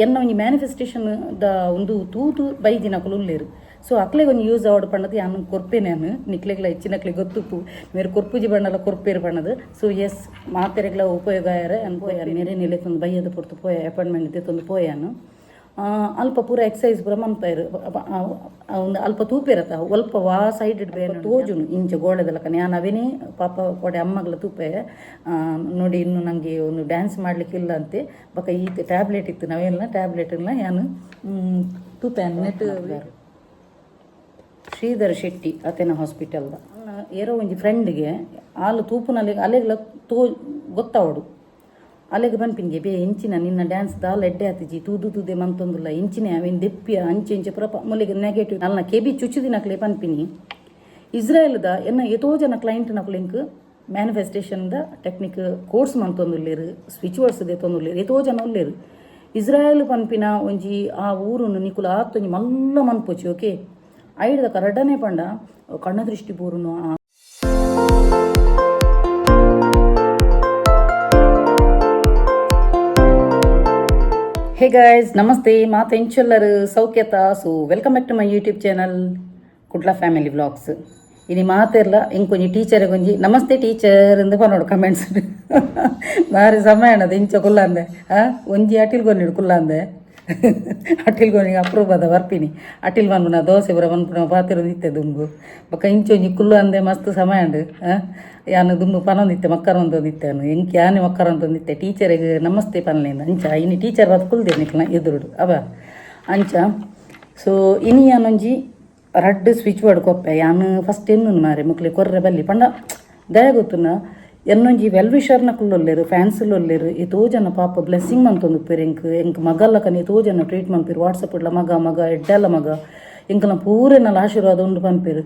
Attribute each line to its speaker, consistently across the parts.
Speaker 1: ಎನ್ನ ಒಂಜಿ manifestation the ಒಂದು ತೂತು ಬೈದಿನಕಲು ಉಲ್ಲೇರು. ಸೊ ಅಕ್ಲೆಗೆ ಒಂದು ಯೂಸ್ ಆವಡ್ ಪಣ್ಣದು ಯಾನು ಕೊರ್ಪೆ ನಾನು ನಿಕ್ಲೆಗ್ಲ ಹೆಚ್ಚಿನಕ್ಲೆ ಗೊತ್ತುಪ್ಪು ಮೇರೆ ಕೊರ್ಪುಜಿ ಬಣ್ಣಲ ಕೊರ್ಪೇರು ಪಣ್ಣದು. ಸೊ ಎಸ್ ಮಾತೆರೆಗ್ಲ ಉಪಯೋಗ ಆಯರೆ ಅನ್ಪೋಯ ಮೇರೆ ನಿಲೆತ್ತೊಂದು ಬೈಯದ ಪೊರ್ತು ಪೋಯ ಅಪಾಯಿಂಟ್ಮೆಂಟ್ ಇದ್ದೊಂದು ಪೋಯಾನು ಅಲ್ಪ ಪೂರ ಎಕ್ಸಸೈಸ್ ಪೂರ ಮನ್ಪೇರು ಒಂದು ಅಲ್ಪ ತೂಪೇರತ್ತ ಒಲ್ಪ ವಾ ಸೈಡ್ ಇಡ್ಬೇರು ತೋಜುನು ಇಂಚ ಗೋಳೆದಲ್ಲಕ ನಾನು ಅವೇನೇ ಪಾಪ ಕೊಡೆ ಅಮ್ಮಗಳ ತೂಪೆ ನೋಡಿ ಇನ್ನು ನನಗೆ ಒಂದು ಡ್ಯಾನ್ಸ್ ಮಾಡಲಿಕ್ಕಿಲ್ಲ ಅಂತೆ ಬಕ ಈ ಟ್ಯಾಬ್ಲೆಟ್ ಇತ್ತು ನಾವೆಲ್ಲ ಟ್ಯಾಬ್ಲೆಟ್ ಇಲ್ಲ ನಾನು ತೂಪೆ ನೆಟ್ ಶ್ರೀಧರ್ ಶೆಟ್ಟಿ ಅತೇನ ಹಾಸ್ಪಿಟಲ್ದ ಏರೋ ಒಂಜಿ ಫ್ರೆಂಡ್ಗೆ ಆಲು ತೂಪುನಲ್ಲಿ ಅಲೆಗ್ಲ ಗೊತ್ತಾವಡು ಅಲೆಗೆ ಬನ್ಪಿನ್ಗೆ ಬೇ ಇಂಚಿನ ನಿನ್ನ ಡ್ಯಾನ್ಸ್ ದಾಲ್ ಎಡ್ಡೆ ಆತಿಜಿ ತೂದೆ ಮಂತೊಂದುಲ್ಲ ಇಂಚಿನ ಅವೇನು ದೆಪ್ಪಿಯ ಅಂಚೆ ಪುರ ಮೊಲಿಗೆ ನೆಗೆಟಿವ್ ಅಲ್ಲ ಕೆಬಿ ಚುಚ್ಚುದಿನಕ್ಲೆ ಪನ್ಪಿನಿ ಇಸ್ರೇಲ್ದ ಎನ್ನ ಎತೋ ಜನ ಕ್ಲೈಂಟ್ ನಕ್ಲಿಂಕ್ ಮ್ಯಾನಿಫೆಸ್ಟೇಷನ್ದ ಟೆಕ್ನಿಕ್ ಕೋರ್ಸ್ ಮಂತೊಂದುಲ್ಲೇರು ಸ್ವಿಚ್ ವರ್ಡ್ಸ್ ತೊಂದುಲ್ಲೇರು ಎತೋ ಜನ ಉಲ್ಲೇರು ಇಸ್ರಾಯೇಲ್ ಪನ್ಪಿನ ಒಂಜಿ ಆ ಊರುನು ನಿಕುಲ ಆತೊಂಜಿ ಮಲ್ಲ ಮನ್ಪೋಚಿ ಓಕೆ ಐಡ್ದ ಕರಡನೆ ಪಂಡ ಕಣ್ಣ ದೃಷ್ಟಿ ಪೂರುನು ಹೇ ಗೈಸ್ ನಮಸ್ತೆ ಮಾತು ಎಂಚೆಲ್ಲರು ಸೌಖ್ಯತ so welcome back to my YouTube channel Kudla family vlogs ಇನಿ ಮಾತೆಲ್ಲ ಇಂಕೊಂಜಿ ಟೀಚರ್ ಗೊಂಜಿ ನಮಸ್ತೆ ಟೀಚರ್ ಎಂದು ಪನ್ನೋಡು ಕಮೆಂಟ್ಸ್ ಬಾರಿ ಸಮಯ ಅನ್ನೋದು ಇಂಚ ಕುಲ್ಲಂದೆ ಒಂಜಿ ಅಟಿಲ್ಗೊಂಡಿಡು ಕುಲ್ಲಂದೆ ಅಟಿಲ್ಗೊಂಡಿಗೆ ಅಪ್ರೂಪದ ಬರ್ಪಿನಿ ಅಟಿಲ್ ಬಂದ್ಬಿನ ದೋಸೆ ಬರ ಬಂದ್ಬಿನ ಪಾತಿರೋದು ಇತ್ತೆ ದುಂಬು ಬಕ್ಕ ಇಂಚೊಂಜಿ ಕುಲ್ಲು ಅಂದೆ ಮಸ್ತ್ ಸಮಯ ಅಂಡು ಯಾನು ದುಂಬು ಪನೊಂದಿತ್ತೆ ಮಕ್ಕರ ಒಂದೊಂದಿತ್ತೇನು ಎಂಕಿ ಯಾನೆ ಮಕ್ಕರ ಒಂದೊಂದಿತ್ತೆ ಟೀಚರಿಗೆ ನಮಸ್ತೆ ಪನ್ಲಿಂದ ಅಂಚ ಇನಿ ಟೀಚರ್ ಬದು ಕುಲ್ದೆ ನಿಕ್ಲ ಎದುರುಡು ಅವ ಅಂಚ ಸೊ ಇನಿ ಯಾನೊಂಜಿ ರಡ್ಡ್ ಸ್ವಿಚ್ ವರ್ಡ್ ಕೊಪ್ಪೆ ಯಾನು ಫಸ್ಟ್ ಎನ್ನು ಮಾರೆ ಮುಕ್ಲಿ ಕೊರ್ರೆ ಬಲ್ಲಿ ಪಂಡ ದಯ ಗೊತ್ತುನ ಎನ್ನೊಂಜಿ ವೆಲ್ವಿಷರ್ನ ಕುಲ್ಲೊಲ್ಲೇರು ಫ್ಯಾನ್ಸ್ಲೊಲ್ಲೇರು ಎತೋ ಜನ ಪಾಪ ಬ್ಲೆಸ್ಸಿಂಗ್ ಮಂತೊಂದು ಪೇರು ಎಂಕ್ ಮಗಲ್ಲಕನ ಎತೋ ಜನ ಟ್ರೀಟ್ ಮನ್ಪೇರು ವಾಟ್ಸಪ್ ಇಡ್ಲ ಮಗ ಎಡ್ಡೆಲ್ಲ ಮಗ ಎಂಕಲ ಪೂರೆನಲ್ಲ ಆಶೀರ್ವಾದ ಉಂಡು ಪನ್ಪೇರು.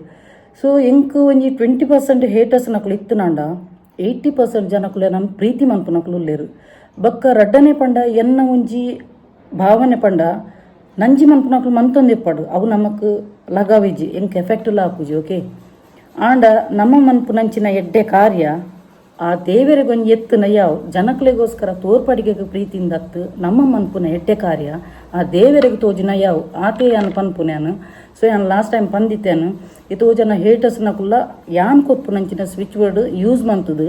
Speaker 1: ಸೊ ಎಂಕ್ ಒಂಜಿ 20% ಹೇಟರ್ಸ್ ನಕಲು ಇತ್ತು ನಾಂಡ 80% ಜನಕುಲೆ ನಮ್ಮ ಪ್ರೀತಿ ಮನ್ಪು ನಕಲು ಉಲ್ಲೇರು ಬಕ್ಕ ರಡ್ಡನೆ ಪಂಡ ಎನ್ನ ಒಂಜಿ ಭಾವನೆ ಪಂಡ ನಂಜಿ ಮನ್ಪು ನಕಲು ಮಂತೊಂದಿಪ್ಪಡು ಅವು ನಮಕ್ ಲಗಾವಿಜಿ ಎಂಕ್ ಎಫೆಕ್ಟ್ ಲಾಪುಜಿ ಓಕೆ ಆಂಡ ನಮ್ಮ ಮನ್ಪು ನಂಚಿನ ಎಡ್ಡೆ ಕಾರ್ಯ ಆ ದೇವರಿಗೊಂದು ಎತ್ತುನ ಯಾವ ಜನಕ್ಲೆಗೋಸ್ಕರ ತೋರ್ಪಡಿಗೆ ಪ್ರೀತಿಯಿಂದ ಹತ್ತು ನಮ್ಮ ಮನ್ಪುನ ಎಡ್ಡೆ ಕಾರ್ಯ ಆ ದೇವರಿಗೆ ತೋಜಿನ ಯಾವ ಆತೆ ಯಾನು ಪನ್ಪುನ್ಯಾನು. ಸೊ ನಾನು ಲಾಸ್ಟ್ ಟೈಮ್ ಪಂದಿತ್ತೇನು ಎತೋ ಜನ ಹೇಟರ್ಸ್ನ ಕುಲ್ಲ ಯಾನ್ ಕೊತ್ತು ನಂಚಿನ ಸ್ವಿಚ್ ವರ್ಡ್ ಯೂಸ್ ಮಂತದು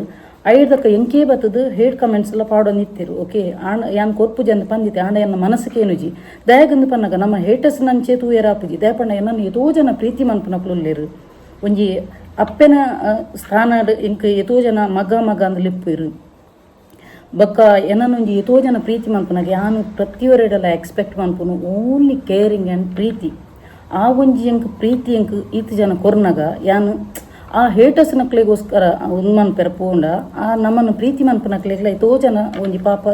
Speaker 1: ಐದಕ್ಕ ಎಂಕೇ ಬತ್ತದು ಹೇಟ್ ಕಮೆಂಟ್ಸ್ ಎಲ್ಲ ಪಾಡೋ ನಿತ್ತಿರು ಓಕೆ ಆಂಡ ಯಾನ್ ಕೊರ್ಪು ಜನ ಪಂದಿತ್ತೆ ಆಂಡ ಎನ್ನ ಮನಸ್ಸಿಗೇನುಜಿ ದಯಗಂದು ಪನ್ನಗ ನಮ್ಮ ಹೇಟರ್ಸ್ ನಂಚೆ ತೂಯರಾಪುಜಿ ದಯಪಣ್ಣ ಎನ್ನ ಎತೋ ಜನ ಪ್ರೀತಿ ಮನ್ಪುನ ಕುಲ್ಲೇರು ಒಂಜಿ ಅಪ್ಪೆನ ಸ್ಥಾನ ಇಂಕ ಎತೋ ಜನ ಮಗ ಅಂದ್ ಲಿಪ್ಪಿರು ಬಕ್ಕ ಏನೊಂಜಿ ಎತೋ ಜನ ಪ್ರೀತಿ ಮನ್ಪುನಾಗ ಯಾನು ಪ್ರತಿಯೊರೆಡೆಲ್ಲ ಎಕ್ಸ್ಪೆಕ್ಟ್ ಮನ್ಪುನು ಓನ್ಲಿ ಕೇರಿಂಗ್ ಆ್ಯಂಡ್ ಪ್ರೀತಿ ಆ ಒಂಜಿ ಎಂಕ್ ಪ್ರೀತಿ ಎಂಕ್ ಈತ ಜನ ಕೊರ್ನಾಗ ಯಾನು ಆ ಹೇಟರ್ಸ್ ನಕ್ಲೆಗೋಸ್ಕರ ಮನ್ಪೆರ ಪೋಂಡ ಆ ನಮ್ಮನ್ನು ಪ್ರೀತಿ ಮನ್ಪುನಕ್ಲೆಗ್ಲ ಎತೋ ಜನ ಒಂಜಿ ಪಾಪ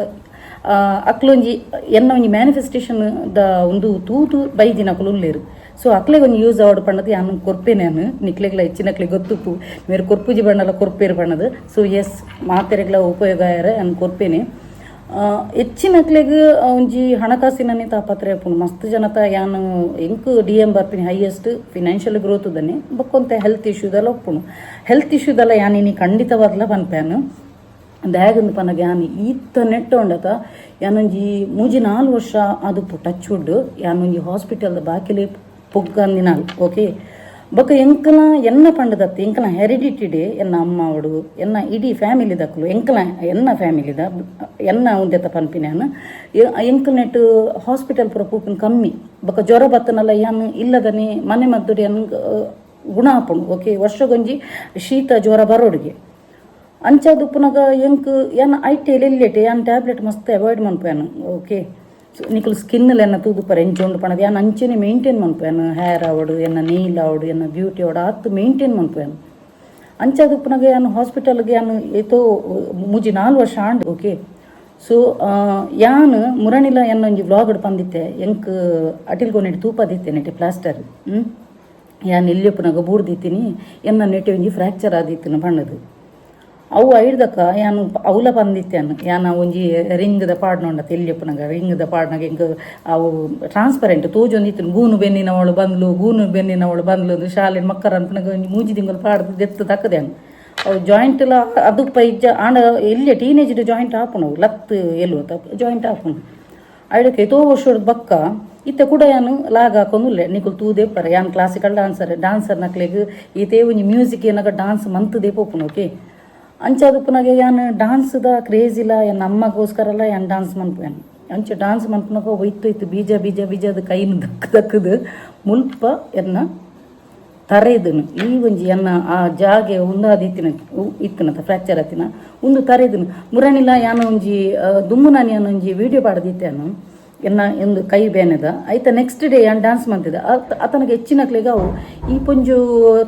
Speaker 1: ಅಕ್ಲೊಂಜಿ ಎನ್ನ ಒಂಜಿ ಮ್ಯಾನಿಫೆಸ್ಟೇಷನ್ ದ ಒಂದು ತೂತು ಬೈದಿನಕಲು ಉಲ್ಲೇರು. ಸೊ ಅಕ್ಲೆಗೆ ಒಂದು ಯೂಸ್ ಆವಡ್ ಪಣ್ಣದು ಯಾನು ಕೊರ್ಪೆ ನಾನು ನಿಕ್ಲೆಗ್ಲ ಹೆಚ್ಚಿನಕ್ಲೆ ಗೊತ್ತುಪ್ಪು ಮೇರೆ ಕೊರ್ಪುಜಿ ಬಣ್ಣಲ ಕೊರ್ಪೇರು ಪಣ್ಣದು. ಸೊ ಎಸ್ ಮಾತೆರೆಗ್ಲ ಉಪಯೋಗ ಆಯರೆ ಅನ್ ಕೊರ್ಪೇನೆ ಹೆಚ್ಚಿನಕ್ಲೆಗ್ ಒಂಜಿ ಹಣಕಾಸಿನೇ ತಾಪತ್ರೆ ಆಪುಂಡು ಮಸ್ತ್ ಜನತ ಯಾನು ಎಂಕ್ DM ಬರ್ಪಿನಿ ಹೈಯೆಸ್ಟ್ ಫಿನಾನ್ಷಿಯಲ್ ಗ್ರೋತ್ ದನೆ ಬಕ್ಕೊಂತ ಹೆಲ್ತ್ ಇಶ್ಯೂದೆಲ್ಲ ಒಪ್ಪುಣು ಹೆಲ್ತ್ ಇಶ್ಯೂದೆಲ್ಲ ಯಾನಿನಿ ಖಂಡಿತವಾಗ್ಲ ಪನ್ಪೇನು ದಯಾಗಂದು ಪನಗ ಯಾನು ಈತ ನೆಟ್ಟ ಉಂಡತ ಯಾನೊಂಜಿ 3-4 ವರ್ಷ ಅದು ಟಚ್ ವುಡ್ ಯಾನೊಂಜಿ ಹಾಸ್ಪಿಟಲ್ದ ಬಾಕಿಲಿ ಪೊಗ್ಗಂದಿನಾಲ್ ಓಕೆ ಬೊಕ್ಕ ಎಂಕಲ ಎನ್ನ ಪಂಡದತ್ತು ಎಂಕಲ ಹೆರಿಡಿಟಿಡೆ ಎನ್ನ ಅಮ್ಮ ಅವಡು ಎನ್ನ ಇಡೀ ಫ್ಯಾಮಿಲಿ ದಕ್ಕಲು ಎಂಕಲ ಎನ್ನ ಫ್ಯಾಮಿಲಿದ ಎನ್ನ ಉಂದೆತ ಪನ್ಪಿನ್ಯಾನು ಎಂಕಲ್ ನೆಟ್ಟು ಹಾಸ್ಪಿಟಲ್ ಪುರ ಪೂಪಿನ ಕಮ್ಮಿ ಬೊಕ್ಕ ಜ್ವರ ಬತ್ತನಲ್ಲ ಯಾನು ಇಲ್ಲದನೆ ಮನೆ ಮದ್ದುಡು ಎನ್ ಗುಣ ಆಪುಂಡು ಓಕೆ ವರ್ಷಗೊಂಜಿ ಶೀತ ಜ್ವರ ಬರೋಡಿಗೆ ಅಂಚಾದು ಪುನಗ ಎಂಕ್ ಏನ ಐಟೇಲಿ ಎಲ್ಲೇಟೆ ಯಾನ್ ಟ್ಯಾಬ್ಲೆಟ್ ಮಸ್ತ್ ಅವಾಯ್ಡ್ ಮನ್ಪೇನು ಓಕೆ ನಿಕಲು ಸ್ಕಿನ್ನಲ್ಲಿ ಎನ್ನ ತೂದುಪರ ಎಂಚೊಂಡು ಪಣದು ಯಾನು ಅಂಚೆನೆ ಮೇಂಟೈನ್ ಮನ್ಪೇನು ಹೇರ್ ಆವಡು ಎನ್ನ ನೀಲ್ ಆವಡು ಎನ್ನ ಬ್ಯೂಟಿ ಆವಡು ಆತು ಮೇಂಟೈನ್ ಮನ್ಪೇನು ಅಂಚಾದು ಪುನಗ ಯಾನು ಹಾಸ್ಪಿಟಲ್ಗೆ ಯಾನು ಏತೋ 3-4 ವರ್ಷ ಆಂಡು ಓಕೆ. ಸೊ ಯಾನು ಮುರಣಿಲ ಎನ್ನೊಂಜಿ ವ್ಲಾಗ್ ಪಂದಿತ್ತೆ ಎಂಕ್ ಅಟಿಲ್ಗೊಂಡಿಟ್ಟು ತೂಪ ದಿತ್ತೆ ನೆಟ್ಟೆ ಪ್ಲಾಸ್ಟರ್ ಯಾನು ಇಲ್ಲಿ ಪುನಗ ಬೂಡ್ದಿತ್ತೀನಿ ಎನ್ನ ನೆಟ್ಟೆ ಒಂಜಿ ಫ್ರ್ಯಾಕ್ಚರ್ ಆದಿತ್ತಿನ ಬಣ್ಣದು ಅವು ಐಡ್ದಕ್ಕ ಯಾನು ಅವಲ ಬಂದಿತ್ತೇನು ಯಾನ ಒಂಜಿ ರಿಂಗ್ದ ಪಾಡ್ನೊಂಡತ್ತೆ ಎಲ್ಲಿಯಪ್ಪನಾಗ ರಿಂಗ್ದ ಪಾಡ್ನಾಗ ಹಿಂಗೆ ಅವು ಟ್ರಾನ್ಸ್ಪರೆಂಟ್ ತೋಜೊಂದಿತ್ತು ಗೂನು ಬೆನ್ನಿನವಳು ಬಂದ್ಲು ಶಾಲೆನ ಮಕ್ಕರ ಅನ್ಪನಾಗ ಒಂಜಿ 3 ತಿಂಗಳು ಪಾಡ್ದು ದೆತ್ತು ತಕ್ಕದೆ ಹಂಗೆ ಅವು ಜಾಯಿಂಟ್ ಎಲ್ಲ ಅದು ಪೈಜ ಆಂಡ ಎಲ್ಲಿ ಟೀನೇಜ್ಡ್ ಜಾಯಿಂಟ್ ಹಾಪುಣವು ಲತ್ ಎಲ್ಲು ಜಾಯಿಂಟ್ ಹಾಪುಣು ಅಡಕ್ಕೆ ಎತೋ ವರ್ಷದ ಬಕ್ಕ ಇತ್ತೆ ಕೂಡ ಯಾನು ಲಾಗ ಹಾಕೊಂಡುಲ್ಲೆ ನಿಕುಲ್ ತೂದೆ ಪರ ಯಾನ್ ಕ್ಲಾಸಿಕಲ್ ಡಾನ್ಸರ್ ನಕ್ಲೆಗ್ ಈತೆ ಒಂಜಿ ಮ್ಯೂಸಿಕ್ ಏನಾಗ ಡಾನ್ಸ್ ಮಂತದೇ ಪೋಪುನು ಓಕೆ ಅಂಚಾದಪ್ಪನಾಗೆ ಯಾನ್ ಡಾನ್ಸ್ದ ಕ್ರೇಜ್ ಇಲ್ಲ ಯಾನ್ ಅಮ್ಮಗೋಸ್ಕರಲ್ಲ ಯಾನ್ ಡಾನ್ಸ್ ಮನ್ಪುಯಾನು ಅಂಚೆ ಡಾನ್ಸ್ ಮನ್ಪುನಾಗ ಒಯ್ತು ಬೀಜದ ಕೈನು ದಕ್ಕದು ಮುಲ್ಪ ಎನ್ನ ತರೆದನು ಈ ಒಂಜಿ ಎನ್ನ ಆ ಜಾಗೆ ಉಂದಾದ ಇತ್ತಿನತ ಫ್ರ್ಯಾಕ್ಚರ್ ಆತಿನ ಒಂದು ತರೆದನು ಮುರಣಿಲ್ಲ ಯಾನ ಒಂಜಿ ದುಮ್ಮುನಾನಿ ಯಾನ ಒಂಜಿ ವಿಡಿಯೋ ಪಾಡದಿತ್ತಾನು ಎನ್ನ ಒಂದು ಕೈ ಬೇನೆದ ಐತ ನೆಕ್ಸ್ಟ್ ಡೇ ಯಾನ್ ಡ್ಯಾನ್ಸ್ ಮಾಡ್ತಿದ್ದ ಆತನಿಗೆ ಹೆಚ್ಚಿನಕ್ಲೆಗ ಅವು ಈ ಪೊಂಜು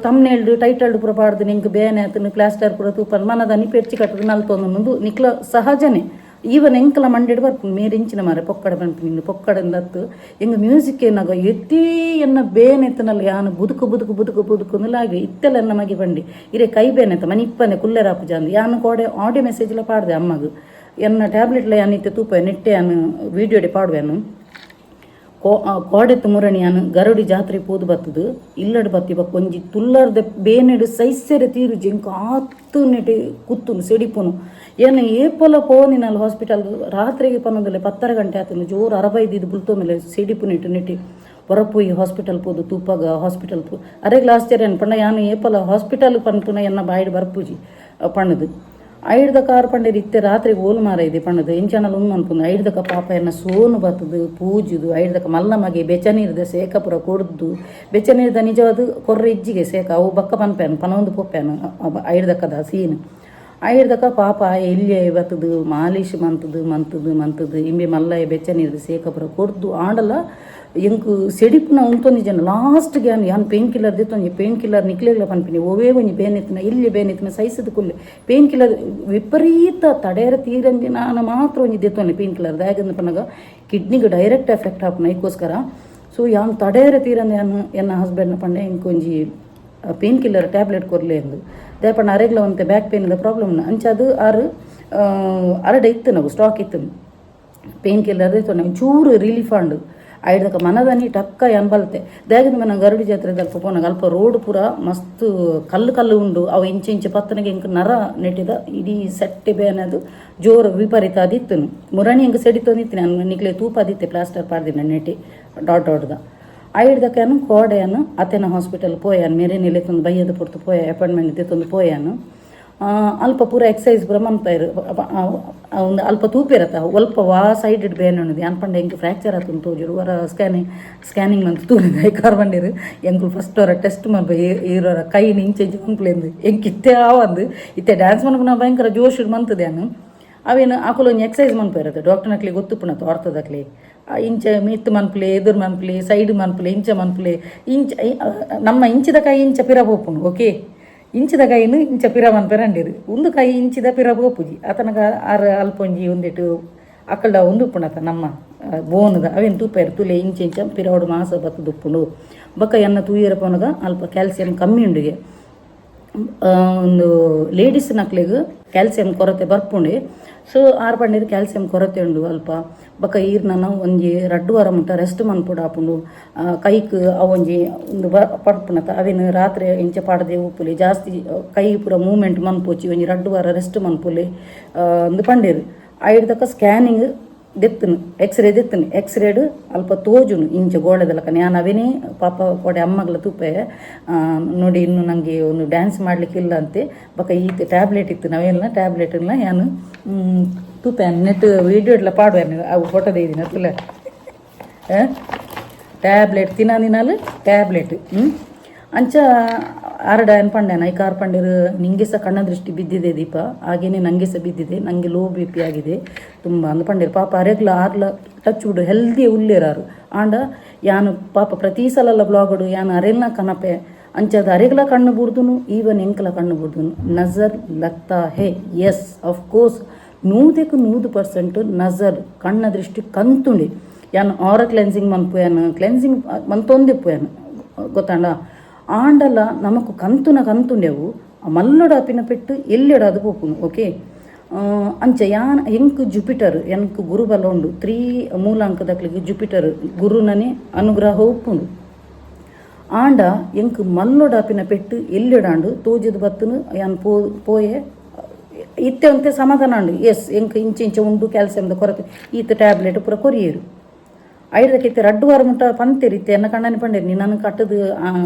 Speaker 1: ತಮ್ನೆಲ್ಡು ಟೈಟಲ್ಡ್ ಪೂರ ಪಾಡ್ದು ನಿಂಗೆ ಬೇನೆ ಆತನು ಪ್ಲಾಸ್ಟರ್ ಪೂರ ತೂಪಲ್ ಮನದ ಪೆಡ್ಚಿ ಕಟ್ಟದು ನಲ್ತೊಂದು ನಿಕ್ಲ ಸಹಜನೇ ಈವನ್ ಎಂಕಲ ಮಂಡೆಡ್ ಬರ್ಪುಂಡು ಮೇರಿಂಚಿನ ಮಾರೆ ಪೊಕ್ಕಡ ಬಂತು ನಿಂದು ಪೊಕ್ಕಡಂದತ್ತು ಎಂಗ ಮ್ಯೂಸಿಕ್ ಏನಾಗ ಎತ್ತಿ ಎನ್ನ ಬೇನೆತ್ತನಲ್ಲಿ ಯಾನು ಬುದುಕು ಲಾಗಿ ಇತ್ತೆಲ್ಲ ಎನ್ನ ಮಗಿ ಬಂಡಿ ಇರೇ ಕೈ ಬೇನೆತ್ತ ಮನಿ ಇಪ್ಪನೆ ಕುಲ್ಲೆರಾಪು ಜಾಂದು ಯಾನು ಕೋಡೆ ಆಡಿಯೋ ಮೆಸೇಜ್ಲ ಪಾಡ್ದೆ ಅಮ್ಮಗು ಎನ್ನ ಟ್ಯಾಬ್ಲೆಟ್ಲ ಯಾನಿತ್ತೆ ತೂಪ ನೆಟ್ಟೆ ಯಾನು ವೀಡಿಯೋಡೆ ಪಾಡುವೆನು ಕೋಡೆತ್ತು ಮುರಣಿ ಯಾನು ಗರುಡಿ ಜಾತ್ರೆ ಪೋದು ಬತ್ತದು ಇಲ್ಲಡ್ ಬತ್ತಿ ಒಂಜಿ ತುಲ್ಲರ್ದ ಬೇನೆಡು ಸೈಸೆರೆ ತೀರು ಜಿಂಕ ಆತ್ತು ನೆಟೆ ಕುತ್ತುನು ಸೆಡಿಪುನು ಏನು ಏಪಲ ಪೋನಿನಲ್ಲಿ ಹಾಸ್ಪಿಟಲ್ ರಾತ್ರಿಗೆ ಪನ್ನೊಂದಲೆ 10 ಗಂಟೆ ಆತನು ಜೋರು 65 ಬುಲ್ತೋ ಮೇಲೆ ಸೆಡಿಪು ನೆಟ್ಟಿ ಹೊರಪೋಯಿ ಹಾಸ್ಪಿಟಲ್ ಪೋದು ತೂಪಾಗ ಹಾಸ್ಪಿಟಲ್ ಪೋ ಅರೆಗ್ಲ ಆಶ್ಚರ್ಯ ಪಂಡ ಯಾನು ಏಪಲ ಹಾಸ್ಪಿಟಲ್ ಪನ್ಪುನ ಎನ್ನ ಬಾಯಿಡ್ ಬರ್ಪೂಜಿ ಪಣ್ಣದು ಐಡ್ದ ಕಾರ್ ಪಂಡೇರಿ ಇತ್ತೆ ರಾತ್ರಿಗೆ ಓಲು ಮಾರ ಇದೆ ಪಣ್ಣದು ಎಂಚನಲ್ ಅನ್ಪುಂದು ಐಡ್ದಕ ಪಾಪ ಎನ್ನ ಸೋನು ಬತ್ತದು ಪೂಜುದು ಐಡ್ದಕ ಮಲ್ಲಮಗೆ ಬೆಚ್ಚನೀರ್ದ ಸೇಕಪುರ ಕೊಡ್ದು ಬೆಚ್ಚನೀರ್ದ ನಿಜವಾದ ಕೊರ್ರೆ ಇಜ್ಜಿಗೆ ಸೇಕ ಅವು ಬಕ್ಕ ಪನ್ಪೇನು ಪನೊಂದು ಪೊಪ್ಪೇನು ಐಡ್ದಕ್ಕದ ಸೀನು ಐಡ್ದಕ ಪಾಪ ಎಲ್ಲಿಯೇ ಬತ್ತದು ಮಾಲೀಶ್ ಮಂತದು ಇಂಬೆ ಮಲ್ಲ ಬೆಚ್ಚನೀರ್ದ ಸೇಕಪುರ ಕೊಡ್ದು ಆಡಲ್ಲ ಎಂಕು ಸೆಡಿಪುನ ಉಂತೊಂದು ಜನ ಲಾಸ್ಟ್ಗೆ ಯಾನು ಪೇನ್ ಕಿಲ್ಲರ್ ದಿತ್ತೊಂದು ಪೇನ್ ಕಿಲ್ಲರ್ ನಿಕ್ಲೆಗ್ಲ ಪನ್ಪಿನಿ ಓವೇ ಒಂಜಿ ಬೇನೆತ್ತಿನ ಇಲ್ಲಿ ಬೇನೆತ್ತಿನ ಸೈಸದ ಕುಲ್ಲೆ ಪೇನ್ ಕಿಲ್ಲರ್ ವಿಪರೀತ ತಡೆಯರ ತೀರಂದಿ ನಾನು ಮಾತ್ರ ಒಂಜಿ ದಿತ್ತೊಂದು ಪೇನ್ ಕಿಲ್ಲರ್ ದಾಗಂದು ಪನ್ನಗ ಕಿಡ್ನಿಗೆ ಡೈರೆಕ್ಟ್ ಎಫೆಕ್ಟ್ ಹಾಪುನ ಇದಕ್ಕೋಸ್ಕರ ಸೊ ಯಾನು ತಡೆಯರ ತೀರಂದು ಯಾನು ಎನ್ನ ಹಸ್ಬೆಂಡ್ನ ಪಂಡೆ ಇಂಕೊಂಜಿ ಪೇನ್ ಕಿಲ್ಲರ್ ಟ್ಯಾಬ್ಲೆಟ್ ಕೊರಲೆ ಎಂದು ದಯಪಣ್ಣ ಅರೆಗ್ಲ ಒಂತೆ ಬ್ಯಾಕ್ ಪೇನ್ದ ಪ್ರಾಬ್ಲಮ್ನ ಅಂಚದು ಅರಡೆ ಇತ್ತು ನಾವು ಸ್ಟಾಕ್ ಇತ್ತು ಪೇನ್ ಕಿಲ್ಲರ್ ಇತ್ತು ಚೂರು ರಿಲೀಫ್ ಆಂಡು ಐಡ್ದಕ ಮನದನಿ ಟಕ್ಕ ಅನ್ಬಲ್ತೆ ದಾಗಿದ ಮನ ಗರುಡಿ ಜಾತ್ರೆದಲ್ಪ ಪೋನಾಗ ಅಲ್ಪ ರೋಡ್ ಪೂರ ಮಸ್ತ್ ಕಲ್ಲು ಉಂಡು ಅವು ಇಂಚೆ ಪತ್ತನಿಗೆ ಇಂಕ ನರ ನೆಟ್ಟಿದ ಇಡೀ ಸೆಟ್ಟೆ ಬೇನದು ಜೋರು ವಿಪರೀತ ಅದಿತ್ತನು ಮುರಣಿ ಹಿಂಗೆ ಸೆಡಿತೊಂದಿತ್ತು ನಾನು ನಿಕ್ಲೆ ತೂಪ ಅದಿತ್ತೆ ಪ್ಲಾಸ್ಟರ್ ಪಾಡ್ದಿನ ನೆಟ್ಟಿ ಡಾಟ್ ಐಡ್ದಕ್ಕನು ಕೋಡೆಯನ್ನು ಅತೆನ ಹಾಸ್ಪಿಟಲ್ ಪೋಯಾನು ಮೇರೆ ನಿಲೆತ್ತೊಂದು ಬೈಯದ ಪುರ್ತು ಪೋಯ ಅಪಾಯಿಂಟ್ಮೆಂಟ್ ಇತ್ತೊಂದು ಪೋಯಾನು ಅಲ್ಪ ಪೂರ ಎಕ್ಸಸೈಸ್ ಪೂರ ಮನ್ಪೈರು ಒಂದು ಅಲ್ಪ ತೂಪಿರತ್ತ ಒಲ್ಪ ವಾ ಸೈಡ್ ಬೇನೆ ಅನ್ನೋದು ಅನ್ಪಂಡೆ ಎಂಗೆ ಫ್ರ್ಯಾಕ್ಚರ್ ಆತಂದು ತೋಜರು ವರ ಸ್ಕ್ಯಾನಿಂಗ್ ಮಂತ್ ತೂರಿದ ಐಕಾರ್ ಬಂದಿರು ಎಂಕು ಫಸ್ಟ್ ಅವರ ಟೆಸ್ಟ್ ಮನ್ಪ ಇರೋರ ಕೈ ಇಂಚೆಂಚು ಮನ್ಪುಲೆಂದು ಎಂಗೆ ಇತ್ತೆ ಆವಂದು ಇತ್ತೆ ಡ್ಯಾನ್ಸ್ ಮನ್ಪು ನಾ ಭಯಂಕರ ಜೋಶ್ ಮಂತದೇನು ಅವೇನು ಆಕುಲು ಒಂದು ಎಕ್ಸಸೈಸ್ ಮನ್ಪಿರತ್ತೆ ಡಾಕ್ಟರ್ ನಕ್ಲಿ ಗೊತ್ತುಪುಣತ್ತು ಅರ್ಥದಕ್ಲಿ ಇಂಚ ಮಿತ್ ಮನ್ಪುಲೆ ಎದುರು ಮನ್ಪುಲೆ ಸೈಡ್ ಮನ್ಪುಲೆ ಇಂಚ ಮನ್ಪುಲೆ ನಮ್ಮ ಇಂಚಿದ ಕೈ ಇಂಚ ಪಿರ ಹೋಪುನು ಓಕೆ ಇಂಚಿದ ಕೈನು ಇಂಚ ಪಿರ ಮನ್ಪೆರಂಡಿರು ಒಂದು ಕೈ ಇಂಚಿದ ಪಿರ ಹೋಪುಜಿ ಆತನಗ ಅಲ್ಪೊಂಜಿ ಒಂದಿಟ್ಟು ಅಕ್ಕಲ್ಡ ಒಂದು ಉಪ್ಪುಣತ ನಮ್ಮ ಬೋನುದ ಅವೇನು ತೂಪೇರು ತುಲೆ ಇಂಚ ಪಿರವಡು ಮಾಸ ಬತ್ತದು ಉಪ್ಪುಂಡು ಬಕ್ಕ ಎನ್ನ ತೂಯರ ಪೋನಗ ಅಲ್ಪ ಕ್ಯಾಲ್ಸಿಯಂ ಕಮ್ಮಿ ಉಂಡಿಗೆ ಒಂದು ಲೇಡೀಸ್ ನಕ್ಲಿಗೆ ಕ್ಯಾಲ್ಸಿಯಂ ಕೊರತೆ ಬರ್ಪುಂಡೆ ಸೊ ಆರು ಪಂಡೀರು ಕ್ಯಾಲ್ಸಿಯಂ ಕೊರತೆ ಉಂಡು ಅಲ್ಪ ಬಕ್ಕ ಈರ್ನ ಒಂಜಿ 2 ವಾರ ಮುಟ್ಟ ರೆಸ್ಟ್ ಮನ್ಪುಡು ಆಪುಂಡು ಕೈಕ್ ಅವೊಂಜಿ ಒಂದು ಪಡ್ಪುನತ ಅವೇನು ರಾತ್ರಿ ಇಂಚೆ ಪಾಡದೆ ಉಪ್ಪುಲಿ ಜಾಸ್ತಿ ಕೈ ಪೂರ ಮೂವ್ಮೆಂಟ್ ಮನ್ಪೋಚಿ ಒಂಜಿ 2 ವಾರ ರೆಸ್ಟ್ ಮನ್ಪುಲಿ ಒಂದು ಪಂಡೀರು ಐಡ್ದಕ್ಕ ಸ್ಕ್ಯಾನಿಂಗ್ ದೆತ್ತನು ಎಕ್ಸ್ರೇ ದೆತ್ತನು ಎಕ್ಸ್ರೇಡ್ ಅಲ್ಪ ತೋಜುನು ಇಂಚ ಗೋಳೆದಲ್ಲಕ ನಾನು ಅವೇನೇ ಪಾಪ ಕೊಡೆ ಅಮ್ಮಗಳ ತುಪ್ಪೆ ನೋಡಿ ಇನ್ನು ನನಗೆ ಒಂದು ಡ್ಯಾನ್ಸ್ ಮಾಡಲಿಕ್ಕಿಲ್ಲ ಅಂತೆ ಬಕ್ಕ ಈ ಟ್ಯಾಬ್ಲೆಟ್ ಇತ್ತು ನಾವೆಲ್ಲ ಟ್ಯಾಬ್ಲೆಟನ್ನ ನಾನು ತುಪ್ಪೆ ನೆಟ್ ವೀಡಿಯೋ ಎಲ್ಲ ಪಾಡುವೆ ಅವು ಫೋಟೋದೇ ಇದೀನಿ ಅತ್ತಲ್ಲ ಟ್ಯಾಬ್ಲೆಟ್ ತಿನ್ನಾದಿನಾಲು ಟ್ಯಾಬ್ಲೆಟ್ ಅಂಚ ಆರಡ ಅನ್ಪಂಡೇನ ಈ ಕಾರ್ ಪಂಡಿರು ನಿಂಗೆ ಸಹ ಕಣ್ಣ ದೃಷ್ಟಿ ಬಿದ್ದಿದೆ ದೀಪ ಹಾಗೇನೆ ನನಗೆ ಸಹ ಬಿದ್ದಿದೆ ನನಗೆ ಲೋ ಬಿ ಪಿ ಆಗಿದೆ ತುಂಬ ಅಂದ್ಪಂಡಿರು ಪಾಪ ಅರೆಗ್ಲ ಆರ್ಲ ಟಚ್ ಬಿಡು ಹೆಲ್ದಿ ಉಳ್ಳೇರಾರು ಆಂಡ ಯಾನು ಪಾಪ ಪ್ರತಿ ಸಲ ಬ್ಲಾಗಡು ಯಾನು ಅರೆಲ್ನ ಕನಪೆ ಅಂಚದ ಅರೆಗ್ಲ ಕಣ್ಣು ಬುಡ್ದುನು ಈವನ್ ಎಂಕಲ ಕಣ್ಣು ಬುಡ್ದುನು ನಜರ್ ಲಗ್ತಾ ಹೇ ಎಸ್ ಅಫ್ಕೋರ್ಸ್ 100% ನಜರ್ ಕಣ್ಣ ದೃಷ್ಟಿ ಕಂತುಂಡಿ ಯಾನು ಆರ ಕ್ಲೆನ್ಸಿಂಗ್ ಮನ್ಪುಯಾನು ಕ್ಲೆನ್ಸಿಂಗ್ ಮಂತೊಂದಿಪ್ಪುಯಾನು ಗೊತ್ತಾಂಡ ಆಂಡಲ ನಮಕು ಕಂತುಂಡೆವು ಮಲ್ಲೊಡ ಅಪಿನ ಪೆಟ್ಟು ಎಲ್ಲಿಡ ಅದು ಪೋಪುನು ಓಕೆ ಅಂಚ ಯಾನ್ ಎಂಕ್ ಜುಪಿಟರ್ ಎನ್ಕ್ ಗುರು ಬಲ ಉಂಡು 3 ಮೂಲಾಂಕದಕ್ಲಿಗೆ ಜುಪಿಟರ್ ಗುರುನನೆ ಅನುಗ್ರಹ ಉಪ್ಪುಂಡು ಆಂಡ ಎಂಕ್ ಮಲ್ಲೊಡ ಅಪಿನ ಪೆಟ್ಟು ಎಲ್ಲಿಡಾಂಡು ತೋಜದ ಬತ್ತನು ಯಾನ್ ಪೋಯೆ ಇತ್ತೆ ಅಂತೆ ಸಮಾಧಾನ ಉಂಡು ಎಸ್ ಎಂಕ್ ಇಂಚೆ ಉಂಡು ಕ್ಯಾಲ್ಸಿಯಮ್ದ ಕೊರತೆ ಈತ ಟ್ಯಾಬ್ಲೆಟ್ ಪೂರ ಕೊರಿಯರು ಐದಕ್ಕೆ ಇತ್ತೆ 2 ವಾರ ಮುಟ್ಟ ಪಂತೇರಿ ಇತ್ತೆ ಎನ್ನ ಕಣ್ಣನೆ ಪಂಡೇರಿ ನೀ ನನಗೆ ಕಟ್ಟದು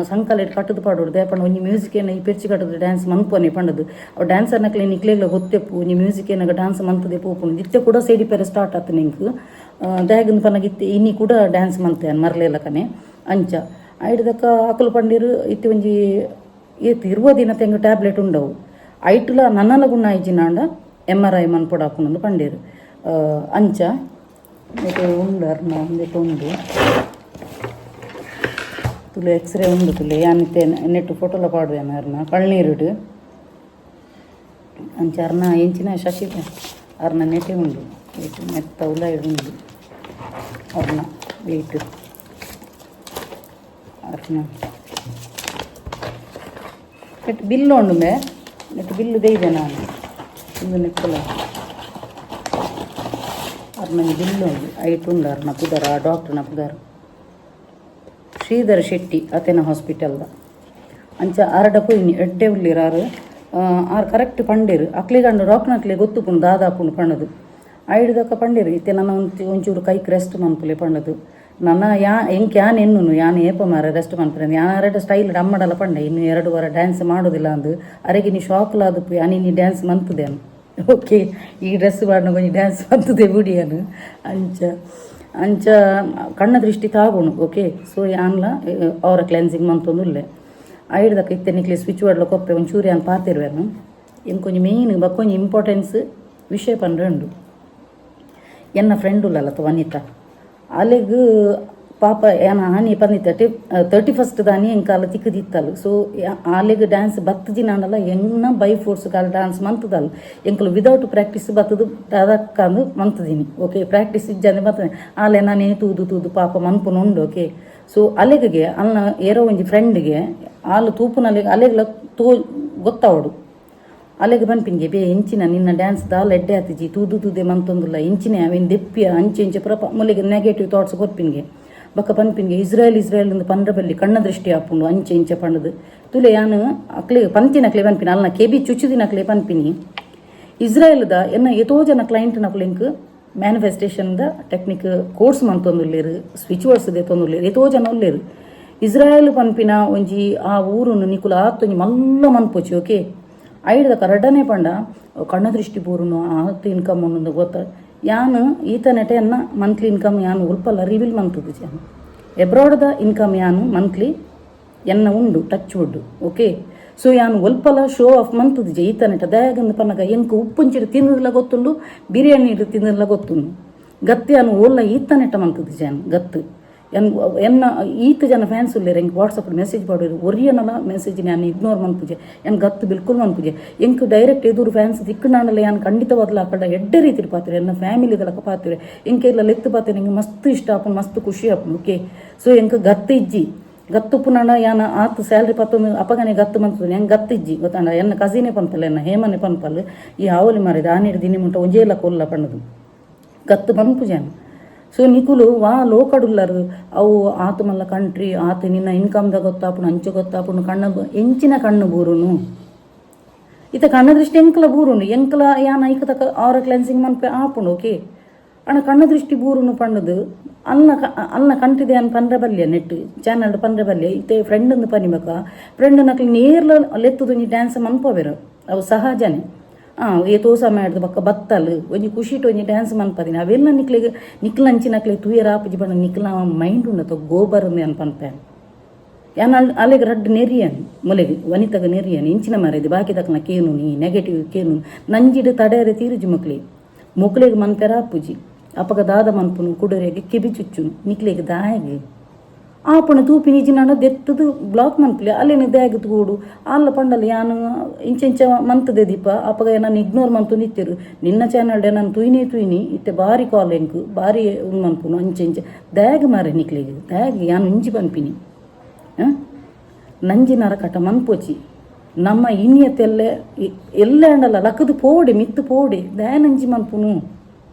Speaker 1: ಸಂಕಲೇಟ್ ಕಟ್ಟದು ಪಾಡೋಡು ದೇಪಣ್ಣ ಒಂಜಿ ಮ್ಯೂಸಿಕ್ ಏನ ಈ ಪೆರ್ಚಿ ಕಟ್ಟದು ಡ್ಯಾನ್ಸ್ ಮನ್ಪೋನೆ ಪಂಡದು ಅವು ಡ್ಯಾನ್ಸ್ ಅನ್ನಕ್ಲೆ ನಿಕ್ಲೆಗ್ಲ ಗೊತ್ತೆಪ್ಪು ಒಂಜಿ ಮ್ಯೂಸಿಕ್ ಏನಾಗ ಡ್ಯಾನ್ಸ್ ಮಂತದೆ ಪೋಪುಂಡು ಇತ್ತೆ ಕೂಡ ಸೈಡಿ ಪೇರೆ ಸ್ಟಾರ್ಟ್ ಆತು ನಿಂಕು ದಾಯಗನ್ ಪನಗಿತ್ತೆ ಇನ್ನಿ ಕೂಡ ಡ್ಯಾನ್ಸ್ ಮಂತೆ ಮರ್ಲೆಲ್ಲ ಕನೆ ಅಂಚ ಐದಕ್ಕ ಆಕಲು ಪಂಡೀರು ಇತ್ತೆ ಒಂಜಿ ಏತು 20 ದಿನ ತೆಂಗು ಟ್ಯಾಬ್ಲೆಟ್ ಉಂಡವು ಐಟ್ಲ ನನ್ನಲ ಗುಣ ಐಜಿನಾಂಡ MRI ಮನ್ಪೊಡ ಹಾಕೊಂಡು ಪಂಡೇರು ಅಂಚ ಇದು ಉಂಡು ಒಂದಿಟ್ಟು ಉಂಡು ತುಳು ಎಕ್ಸ್ರೇ ಉಂಡು ತುಳು ಯಾನಿತ್ತೆ ನೆಟ್ಟು ಫೋಟೋಲ ಪಾಡುವೇನ ಅರ್ನ ಕಳ್ನೀರುಡು ಅಂಚ ಅರ್ನ ಎಂಚಿನ ಶಶಿದೆ ಅರ್ನ ನೆಟ್ಟೆ ಉಂಡು ಮೆತ್ತ ಉಲ ಉಂಡು ಅರ್ನ ವೆಯ್ಟ್ ಅರ್ನ ನೆಟ್ಟು ಬಿಲ್ಲು ಉಂಡು ಮೇ ನೆಟ್ಟು ಬಿಲ್ಲು ದೇಯ್ದೆ ನಾನು ಇಂದು ನೆಕ್ಕಲ ಅರ್ನಂಗೆ ಬಿಲ್ಲು ಉಂಡು ಐಟ್ ಉಂಡು ಅರ್ನ ಪುದರ ಡಾಕ್ಟ್ರನ ಪುದರ ಶ್ರೀಧರ್ ಶೆಟ್ಟಿ ಅತೆನ ಹಾಸ್ಪಿಟಲ್ದ ಅಂಚ ಆರಡ ಪೋಯಿನಿ ಎಡ್ಡೆ ಉಳ್ಳಿರಾರು ಆರು ಕರೆಕ್ಟ್ ಪಂಡೇರು ಅಕ್ಲಿಗಂಡು ಡಾಕ್ಟ್ರನಕ್ಲೆ ಗೊತ್ತುಪುಂಡು ದಾದಾಪುಂಡು ಪಣ್ಣದು ಐಡ್ದಕ್ಕ ಪಂಡೇರು ಇತ್ತೆ ನನ್ನ ಒಂಚೂರು ಕೈಕ್ ರೆಸ್ಟ್ ಮನ್ಪುಲೆ ಪಣ್ಣದು ನನ್ನ ಎಂಕ್ ಯಾನ್ ಎನ್ನು ಯಾನ್ ಏಪ ಮಾರ ರೆಸ್ಟ್ ಮನ್ಪುರೆ ಯಾನ್ 2 ಸ್ಟೈಲ್ ಡಮ್ಮಡಲ್ಲ ಪಂಡೆ ಇನ್ನು 2 ವಾರ ಡ್ಯಾನ್ಸ್ ಮಾಡೋದಿಲ್ಲ ಅಂದು ಅರೆಗೆ ನೀ ಶಾಕ್ಲಾದ ಯಾನಿ ನೀ ಡ್ಯಾನ್ಸ್ ಮಂತದೇನು ಓಕೆ ಈ ಡ್ರೆಸ್ ಬಾಡ್ನ ಕೊಂಚ ಡ್ಯಾನ್ಸ್ ಮಂತದೆ ಬುಡಿಯನು ಅಂಚ ಕಣ್ಣ ದೃಷ್ಟಿ ತಾಗುಣು ಓಕೆ ಸೊ ಯಾನ್ಲ ಅವರ ಕ್ಲೆನ್ಸಿಂಗ್ ಮಂತೊಂದುಲ್ಲೆ ಐಡ್ದಕ್ಕ ಇತ್ತೆ ನಿಕ್ಲೆ ಸ್ವಿಚ್ ವರ್ಡ್ಲ ಕೊಪ್ಪೆ ಒಂಚೂರು ಯಾನ್ ಪಾತಿರುವೆನು ಇನ್ನು ಕೊಂಚ ಮೇಯ್ನ್ ಬಕ್ಕೊಂಜಿ ಇಂಪಾರ್ಟೆನ್ಸ್ ವಿಷಯ ಪಂಡ್ರೆ ಉಂಡು ಎನ್ನ ಫ್ರೆಂಡ್ ಉಲ್ಲಲ್ಲ ವನಿತಾ ಅಲೆಗ್ ಪಾಪ ಏನ ಹಾನಿ ಪಂದಿತ್ತ 31st ದಾನಿ ಎಂಕಾಲ ತಿಕ್ಕದಿತ್ತಲು ಸೊ ಆಲೆಗ್ ಡ್ಯಾನ್ಸ್ ಬತ್ತಜಿನಾನಲ್ಲ ಎನ್ನ ಬೈ ಫೋರ್ಸ್ ಕಾಲ ಡ್ಯಾನ್ಸ್ ಮಂತದಲ್ಲ ಎಂಕಲು ವಿದೌಟ್ ಪ್ರಾಕ್ಟೀಸ್ ಬತ್ತದು ಅದಕ್ಕಂದು ಮಂತದಿನಿ ಓಕೆ ಪ್ರಾಕ್ಟೀಸ್ ಇಜ್ಜಂದೆ ಬರ್ತದೆ ಆಲೆ ನಾನೇ ತೂದು ಪಾಪ ಮನ್ಪುನುಂಡು ಓಕೆ ಸೊ ಅಲೆಗೆ ಅಲ್ಲ ಏರೋ ಒಂಜಿ ಫ್ರೆಂಡ್ಗೆ ಆಲು ತೂಪುನಲ್ಲಿ ಅಲೆಗ್ಲ ಗೊತ್ತಾವಡು ಅಲೆಗೆ ಪನ್ಪಿನ್ಗೆ ಬೇ ಇಂಚಿನ ನಿನ್ನ ಡ್ಯಾನ್ಸ್ ದಾಲ ಎಡ್ಡೆ ಆತಿಜಿ ತೂದೆ ಮಂತೊಂದುಲ್ಲ ಇಂಚಿನ ಅವೇನು ದೆಪ್ಪಿಯ ಅಂಚೆ ಪ್ರಪ ಮುಲೆಗೆ ನೆಗೆಟಿವ್ ಥಾಟ್ಸ್ ಗೊತ್ತಿನ್ಗೆ ಬಕ್ಕ ಪನ್ಪಿನ್ಗೆ ಇಸ್ರೇಲ್ ಪಂಡ್ರ ಬಲ್ಲಿ ಕಣ್ಣ ದೃಷ್ಟಿ ಹಾಪುಂಡು ಅಂಚೆ ಪಂಡದು ತುಲೆ ಯಾನು ಅಕ್ಲೆ ಪಂತಿನಕ್ಲೆ ಪನ್ಪಿನ ಅಲ್ಲ ಕೆಬಿ ಚುಚ್ಚುದಿನಕ್ಲೆ ಪನ್ಪಿನಿ ಇಸ್ರೇಲ್ದ ಎನ್ನ ಎತೋ ಜನ ಕ್ಲೈಂಟ್ ನಕ್ಲೆಂಕ್ ಮ್ಯಾನಿಫೆಸ್ಟೇಷನ್ದ ಟೆಕ್ನಿಕ್ ಕೋರ್ಸ್ ಮಂತೊಂದುಲ್ಲೇರು ಸ್ವಿಚ್ ವರ್ಡ್ಸ್ ತೊಂದುಲ್ಲೇರು ಎತೋ ಜನ ಉಲ್ಲೇರು ಇಸ್ರೇಲ್ ಪನ್ಪಿನ ಒಂಜಿ ಆ ಊರುನು ನಿಕುಲ ಆತೊಂಜಿ ಮಲ್ಲ ಮನ್ಪೋಚಿ ಓಕೆ ಐಡ್ದಕ್ಕ ರಡ್ಡನೇ ಪಂಡ ಕಣ್ಣ ದೃಷ್ಟಿ ಪೂರುನು ಆತು ಇನ್ಕಮ್ ಅನ್ನೋದು ಗೊತ್ತ ಯಾನು ಈತ ನೆಟೆ ಅನ್ನ ಮಂತ್ಲಿ ಇನ್ಕಮ್ ಯಾನು ಉಲ್ಪಲ್ಲ ರಿವೀಲ್ ಮಂತದ್ದು ಜಾನು ಎಬ್ರಾಡ್ದ ಇನ್ಕಮ್ ಯಾನು ಮಂತ್ಲಿ ಎನ್ನ ಉಂಡು ಟಚ್ ವುಡ್ ಓಕೆ ಸೊ ಯಾನು ಒಲ್ಪಲ ಶೋ ಆಫ್ ಮಂತದ್ದು ಜೆ ಈತ ನೆಟ ದಯಾಗಂದು ಪನ್ನಗ ಎಂಕು ಉಪ್ಪುಂಚಿಡು ತಿನ್ನದಿಲ್ಲ ಗೊತ್ತುಂಡು ಬಿರಿಯಾನಿ ಇಡು ತಿನ್ನದಿಲ್ಲ ಗೊತ್ತುಂಡು ಗತ್ತಿ ಯಾನು ಓಲ್ಲ ಈತ ನೆಟ ಮಂತದ್ದು ಜಾನು ಗತ್ತು ಎನ್ನ ಈತ ಜನ ಫ್ಯಾನ್ಸ್ ಉಲ್ಲೇರು ಎಂಕ್ ವಾಟ್ಸಪ್ ಮೆಸೇಜ್ ಪಾಡೋರು ಒರಿಯನಲ್ಲ ಮೆಸೇಜ್ ನಾನು ಇಗ್ನೋರ್ ಮನ್ಪುಜೆ ಏನು ಗತ್ತು ಬಿಲ್ಕುಲ್ ಮನ್ಪುಜೆ ಎಂಕ್ ಡೈರೆಕ್ಟ್ ಎದುರು ಫ್ಯಾನ್ಸ್ ತಿಕ್ಕನಾಡಲ್ಲ ಯಾನು ಖಂಡಿತವಾದ್ಲ ಆ ಕಡೆ ಎಡ್ಡೆ ರೀತಿ ಪಾತಿರೆ ಎನ್ನ ಫ್ಯಾಮಿಲಿದಲಕ ಪಾತಿರೆ ಎಂಕೆಲ್ಲ ಲೆತ್ತು ಪಾತಿರೆ ನಿಂಗೆ ಮಸ್ತ್ ಇಷ್ಟ ಆಪುಂಡು ಮಸ್ತ್ ಖುಷಿ ಆಪುಂಡು ಓಕೆ ಸೊ ಎಂಕ್ ಗತ್ತು ಇಜ್ಜಿ ಗತ್ತು ಪುನಣ ಯಾನ ಆತು ಸ್ಯಾಲ್ರಿ ಪತ್ತೊಂದು ಅಪಗನೆ ಗತ್ತು ಮಂತದ್ದು ಹೆಂಗೆ ಗತ್ತಿಜ್ಜಿ ಗೊತ್ತಾಂಡ ಎನ್ನ ಕಸಿನೇ ಪಂಪಲ್ಲ ಎನ್ನ ಹೇಮನೆ ಪಂಪಲ್ ಈ ಆವಲಿ ಮಾರಿದ ಆನಿಡು ದಿನಿ ಮುಂಟ ಒಂಜೇಲ ಕೊಲ್ಲ ಪಣ್ಣದು ಗತ್ತು ಪಂಪುಜಾನು ಸೊ ನಿಕುಲು ಲೋಕಡುಲ್ಲರು ಅವು ಆತು ಮಲ್ಲ ಕಂಟ್ರಿ ಆತು ನಿನ್ನ ಇನ್ಕಮ್ದ ಗೊತ್ತಾಪುಣು ಅಂಚೆ ಗೊತ್ತಾಪುಣು ಎಂಚಿನ ಕಣ್ಣು ಬೂರುನು ಈತ ಕಣ್ಣ ದೃಷ್ಟಿ ಎಂಕಲ ಬೂರುನು ಎಂಕಲ ಯಾನ ಐಕತ ಅವರ ಕ್ಲೆನ್ಸಿಂಗ್ ಮನ್ಪೆ ಆಪುಂಡು ಓಕೆ ಅಣ್ಣ ಕಣ್ಣ ದೃಷ್ಟಿ ಬೂರುನು ಪಂಡದು ಅಲ್ಲ ಕಂಟಿದೆ ಅನ್ ಪಂಡ್ರೆ ಬಲ್ಯ ನೆಟ್ ಚಾನಲ್ ಪಂಡ್ರೆ ಬಲ್ಯ ಇತ್ತೆ ಫ್ರೆಂಡ್ ಪನಿಬೇಕ ಫ್ರೆಂಡ್ ನಕ್ಲಿ ನೇರ್ಲ ಲೆತ್ತದು ಡ್ಯಾನ್ಸ್ ಮನ್ಪೋವೆರು ಅವು ಸಹಜನೇ ಏತೋ ಸಮಯ ಹಿಡ್ದು ಬಕ್ಕ ಬತ್ತಲು ಒಂಜಿ ಖುಷಿಟ್ಟು ಒಂಜಿ ಡ್ಯಾನ್ಸ್ ಮನ್ಪದಿನಿ ಅವೆಲ್ಲ ನಿಕ್ಲ ಅಂಚಿನಕ್ಲೆ ತೂಯರ ಆಪುಜಿ ಬಣ್ಣ ನಿಕ್ಲ ಮೈಂಡ್ ಉಂಡತ ಗೋಬರ್ನೆ ಅನ್ ಪನ್ಪೆ ಯಾನ ಅಲೆಗೆ ರಡ್ಡು ನೆರಿಯನ್ ಮೊಲೆಗೆ ವನಿತಗ ನೆರಿಯನ್ ಇಂಚಿನ ಮರದು ಬಾಕಿ ತಕ್ಕನ ಕೇನು ನೀ ನೆಗೆಟಿವ್ ಕೇನು ನಂಜಿಡು ತಡೆಯರೆ ತೀರುಜಿ ಮೊಕ್ಳಿಗೆ ಮನ್ಪೆರ ಆಪುಜಿ ಅಪಗ ದಾದ ಮನ್ಪುನು ಕುಡರೆಗೆ ಕಿಬಿ ಚುಚ್ಚುನು ನಿಕ್ಲೆಗೆ ದಾಯಗೆ ಆಪಣ ತೂಪಿ ನಿಜಿನ ದೆತ್ತದು ಬ್ಲಾಕ್ ಮನ್ಪಲೆ ಅಲ್ಲೇನೆ ದಾಯಗೆ ತೂಡು ಅಲ್ಲ ಪಂಡಲ್ಲ ಯಾನು ಇಂಚೆಂಚ ಮಂತದೆ ದೀಪ ಅಪಗ ನಾನು ಇಗ್ನೋರ್ ಮಂತು ನಿತ್ತೆರು ನಿನ್ನ ಚಾನಲ್ ನಾನು ತುಯ್ನಿ ಇತ್ತೆ ಬಾರಿ ಕಾಲ್ ಎಂಕು ಬಾರಿ ಮನ್ಪುನು ಅಂಚೆಂಚೆ ದಾಯಗೆ ಮಾರೆ ನಿಕ್ಲೆಗೆ ದಾಯಗೆ ಯಾನು ಇಂಚಿ ಪನ್ಪಿನಿ ನಂಜಿನರ ಕಟ ಮನ್ಪೋಚಿ ನಮ್ಮ ಇನಿಯತ್ತೆಲ್ಲ ಎಲ್ಲ ಅಂಡಲ್ಲ ಲಕ್ಕದು ಪೋಡೆ ಮಿತ್ತು ಪೋಡೆ ದಯ ನಂಜಿ ಮನ್ಪುನು